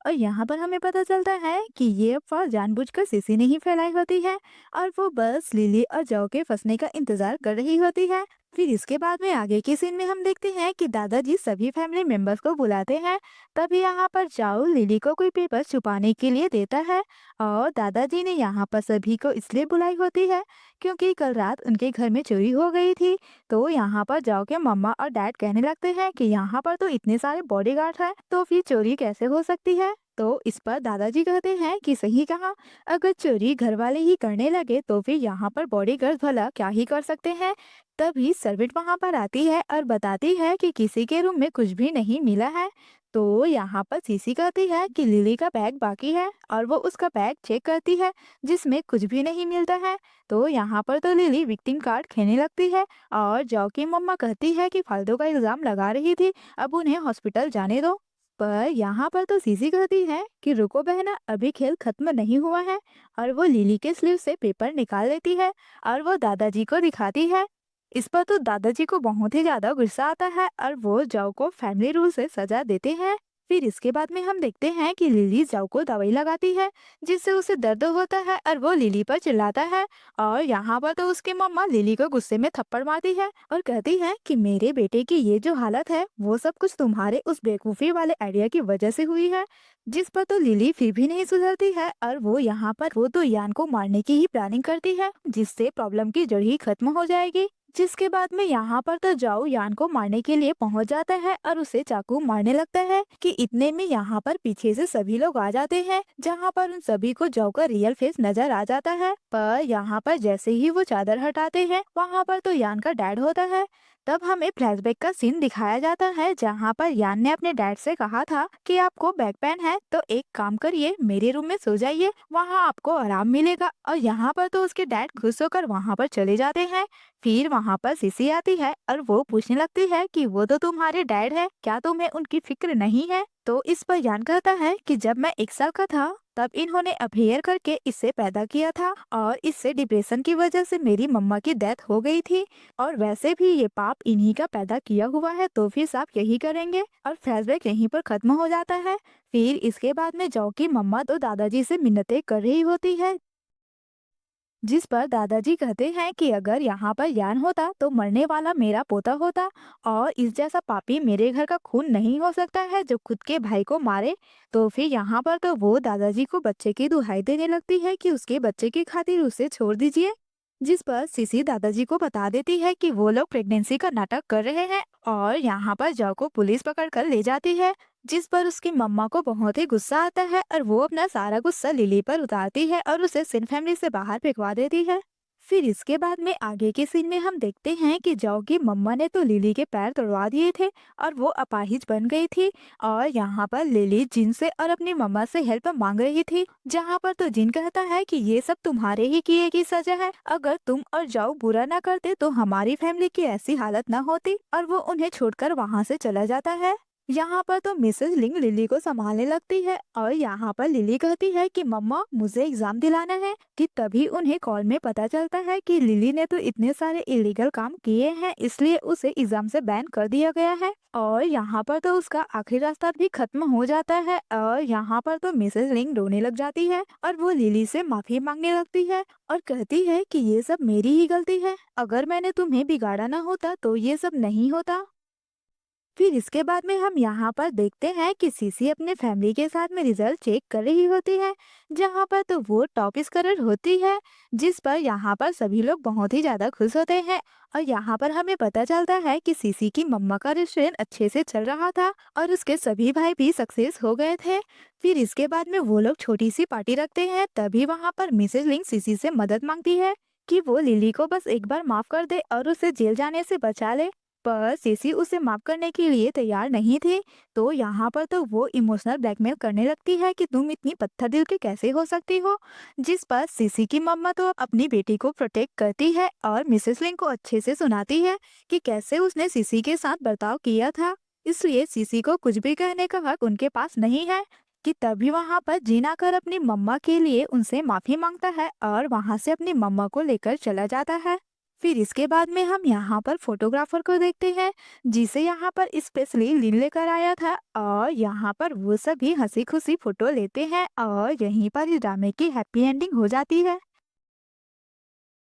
और यहाँ पर हमें पता चलता है कि ये अफवाह जानबूझकर सीसी ने ही फैलाई होती है और वो बस लिली और जॉ के फंसने का इंतजार कर रही होती है। फिर इसके बाद में आगे के सीन में हम देखते हैं कि दादाजी सभी फैमिली मेंबर्स को बुलाते हैं। तभी यहाँ पर जाओ लिली को कोई पेपर छुपाने के लिए देता है। और दादाजी ने यहाँ पर सभी को इसलिए बुलाई होती है क्योंकि कल रात उनके घर में चोरी हो गई थी। तो यहाँ पर जाओ के मम्मा और डैड कहने लगते हैं कि यहाँ पर तो इतने सारे बॉडीगार्ड हैं, तो फिर चोरी कैसे हो सकती है। तो इस पर दादाजी कहते हैं कि सही कहा, अगर चोरी घर वाले ही करने लगे तो फिर यहाँ पर बॉडीगार्ड भला क्या ही कर सकते हैं। तभी सर्वेंट वहां पर आती है और बताती है कि किसी के रूम में कुछ भी नहीं मिला है। तो यहाँ पर सीसी कहती है कि लिली का बैग बाकी है और वो उसका बैग चेक करती है जिसमें कुछ भी नहीं मिलता है। तो यहाँ पर तो लिली विक्टिम कार्ड खेलने लगती है और जॉ की मम्मा कहती है कि फालतू का इल्जाम लगा रही थी, अब उन्हें हॉस्पिटल जाने दो। पर यहाँ पर तो सीसी कहती है कि रुको बहना, अभी खेल खत्म नहीं हुआ है। और वो लिली के स्लीव से पेपर निकाल लेती है और वो दादाजी को दिखाती है। इस पर तो दादाजी को बहुत ही ज्यादा गुस्सा आता है और वो जाओ को फैमिली रूल से सजा देते हैं। फिर इसके बाद में हम देखते हैं कि लिली जाओ को दवाई लगाती है जिससे उसे दर्द होता है और वो लिली पर चिल्लाता है। और यहाँ पर तो उसकी मम्मा लिली को गुस्से में थप्पड़ मारती है और कहती है कि मेरे बेटे की ये जो हालत है वो सब कुछ तुम्हारे उस बेवकूफी वाले आइडिया की वजह से हुई है। जिस पर तो लिली फिर भी नहीं सुधरती है और वो यहाँ पर वो तो यान को मारने की ही प्लानिंग करती है जिससे प्रॉब्लम की जड़ ही खत्म हो जाएगी। जिसके बाद में यहाँ पर तो जाओ यान को मारने के लिए पहुंच जाता है और उसे चाकू मारने लगता है कि इतने में यहाँ पर पीछे से सभी लोग आ जाते हैं जहाँ पर उन सभी को जाओ का रियल फेस नजर आ जाता है। पर यहाँ पर जैसे ही वो चादर हटाते हैं वहाँ पर तो यान का डैड होता है। तब हमें फ्लैशबैक का सीन दिखाया जाता है जहाँ पर यान ने अपने डैड से कहा था कि आपको बैक पेन है तो एक काम करिए, मेरे रूम में सो जाइए, वहाँ आपको आराम मिलेगा। और यहाँ पर तो उसके डैड खुश होकर वहाँ पर चले जाते हैं। फिर वहाँ पर सीसी आती है और वो पूछने लगती है कि वो तो तुम्हारे डैड है, क्या तुम्हें उनकी फिक्र नहीं है। तो इस पर यान कहता है कि जब मैं 1 साल का था तब इन्होंने अफेयर करके इसे पैदा किया था और इससे डिप्रेशन की वजह से मेरी मम्मा की डेथ हो गई थी। और वैसे भी ये पाप इन्हीं का पैदा किया हुआ है तो फिर सब यही करेंगे। और फ्लैशबैक यहीं पर खत्म हो जाता है। फिर इसके बाद में जॉ की मम्मा तो दादाजी से मिन्नतें कर रही होती है जिस पर दादाजी कहते हैं कि अगर यहाँ पर यान होता तो मरने वाला मेरा पोता होता और इस जैसा पापी मेरे घर का खून नहीं हो सकता है जो खुद के भाई को मारे। तो फिर यहाँ पर तो वो दादाजी को बच्चे की दुहाई देने लगती है कि उसके बच्चे की खातिर उसे छोड़ दीजिए। जिस पर सीसी दादाजी को बता देती है कि वो लोग प्रेगनेंसी का नाटक कर रहे हैं और यहाँ पर जॉ को पुलिस पकड़ कर ले जाती है। जिस पर उसकी मम्मा को बहुत ही गुस्सा आता है और वो अपना सारा गुस्सा लिली पर उतारती है और उसे सिन फैमिली से बाहर फेंकवा देती है। फिर इसके बाद में आगे के सीन में हम देखते हैं कि जॉ की मम्मा ने तो लिली के पैर तोड़वा दिए थे और वो अपाहिज बन गई थी। और यहाँ पर लिली जिन से और अपनी मम्मा से हेल्प मांग रही थी जहाँ पर तो जिन कहता है कि ये सब तुम्हारे ही किए की सजा है, अगर तुम और जॉ बुरा ना करते तो हमारी फैमिली की ऐसी हालत ना होती। और वो उन्हें छोड़कर वहाँ से चला जाता है। यहाँ पर तो मिसेस लिंग लिली को संभालने लगती है और यहाँ पर लिली कहती है कि मम्मा मुझे एग्जाम दिलाना है। कि तभी उन्हें कॉल में पता चलता है कि लिली ने तो इतने सारे इलीगल काम किए हैं इसलिए उसे एग्जाम से बैन कर दिया गया है। और यहाँ पर तो उसका आखिरी रास्ता भी खत्म हो जाता है और यहाँ पर तो मिसेस लिंग रोने लग जाती है और वो लिली से माफी मांगने लगती है और कहती है कि ये सब मेरी ही गलती है, अगर मैंने तुम्हें बिगाड़ा ना होता तो ये सब नहीं होता। फिर इसके बाद में हम यहाँ पर देखते हैं कि सीसी अपने फैमिली के साथ में रिजल्ट चेक कर रही होती है जहाँ पर तो वो टॉप स्कोरर होती है। जिस पर यहाँ पर सभी लोग बहुत ही ज्यादा खुश होते हैं और यहाँ पर हमें पता चलता है कि सीसी की मम्मा का रेस्टोरेंट अच्छे से चल रहा था और उसके सभी भाई भी सक्सेस हो गए थे। फिर इसके बाद में वो लोग छोटी सी पार्टी रखते हैं। तभी वहाँ पर मिसेस लिंग सीसी से मदद मांगती है कि वो लिली को बस एक बार माफ कर दे और उसे जेल जाने से बचा ले। पर सीसी उसे माफ करने के लिए तैयार नहीं थी। तो यहाँ पर तो वो इमोशनल ब्लैकमेल करने लगती है कि तुम इतनी पत्थर दिल के कैसे हो सकती हो, जिस पर सीसी की मम्मा तो अपनी बेटी को प्रोटेक्ट करती है और मिसेस लिंग को अच्छे से सुनाती है कि कैसे उसने सीसी के साथ बर्ताव किया था। इसलिए सीसी को कुछ भी कहने का हक उनके पास नहीं है। कि तभी वहाँ पर जीना कर अपनी मम्मा के लिए उनसे माफी मांगता है और वहाँ से अपनी मम्मा को लेकर चला जाता है। फिर इसके बाद में हम यहाँ पर फोटोग्राफर को देखते हैं, जिसे यहाँ पर स्पेशली लिन लेकर आया था, और यहाँ पर वो सभी हंसी खुशी फोटो लेते हैं और यहीं पर इस ड्रामे की हैप्पी एंडिंग हो जाती है।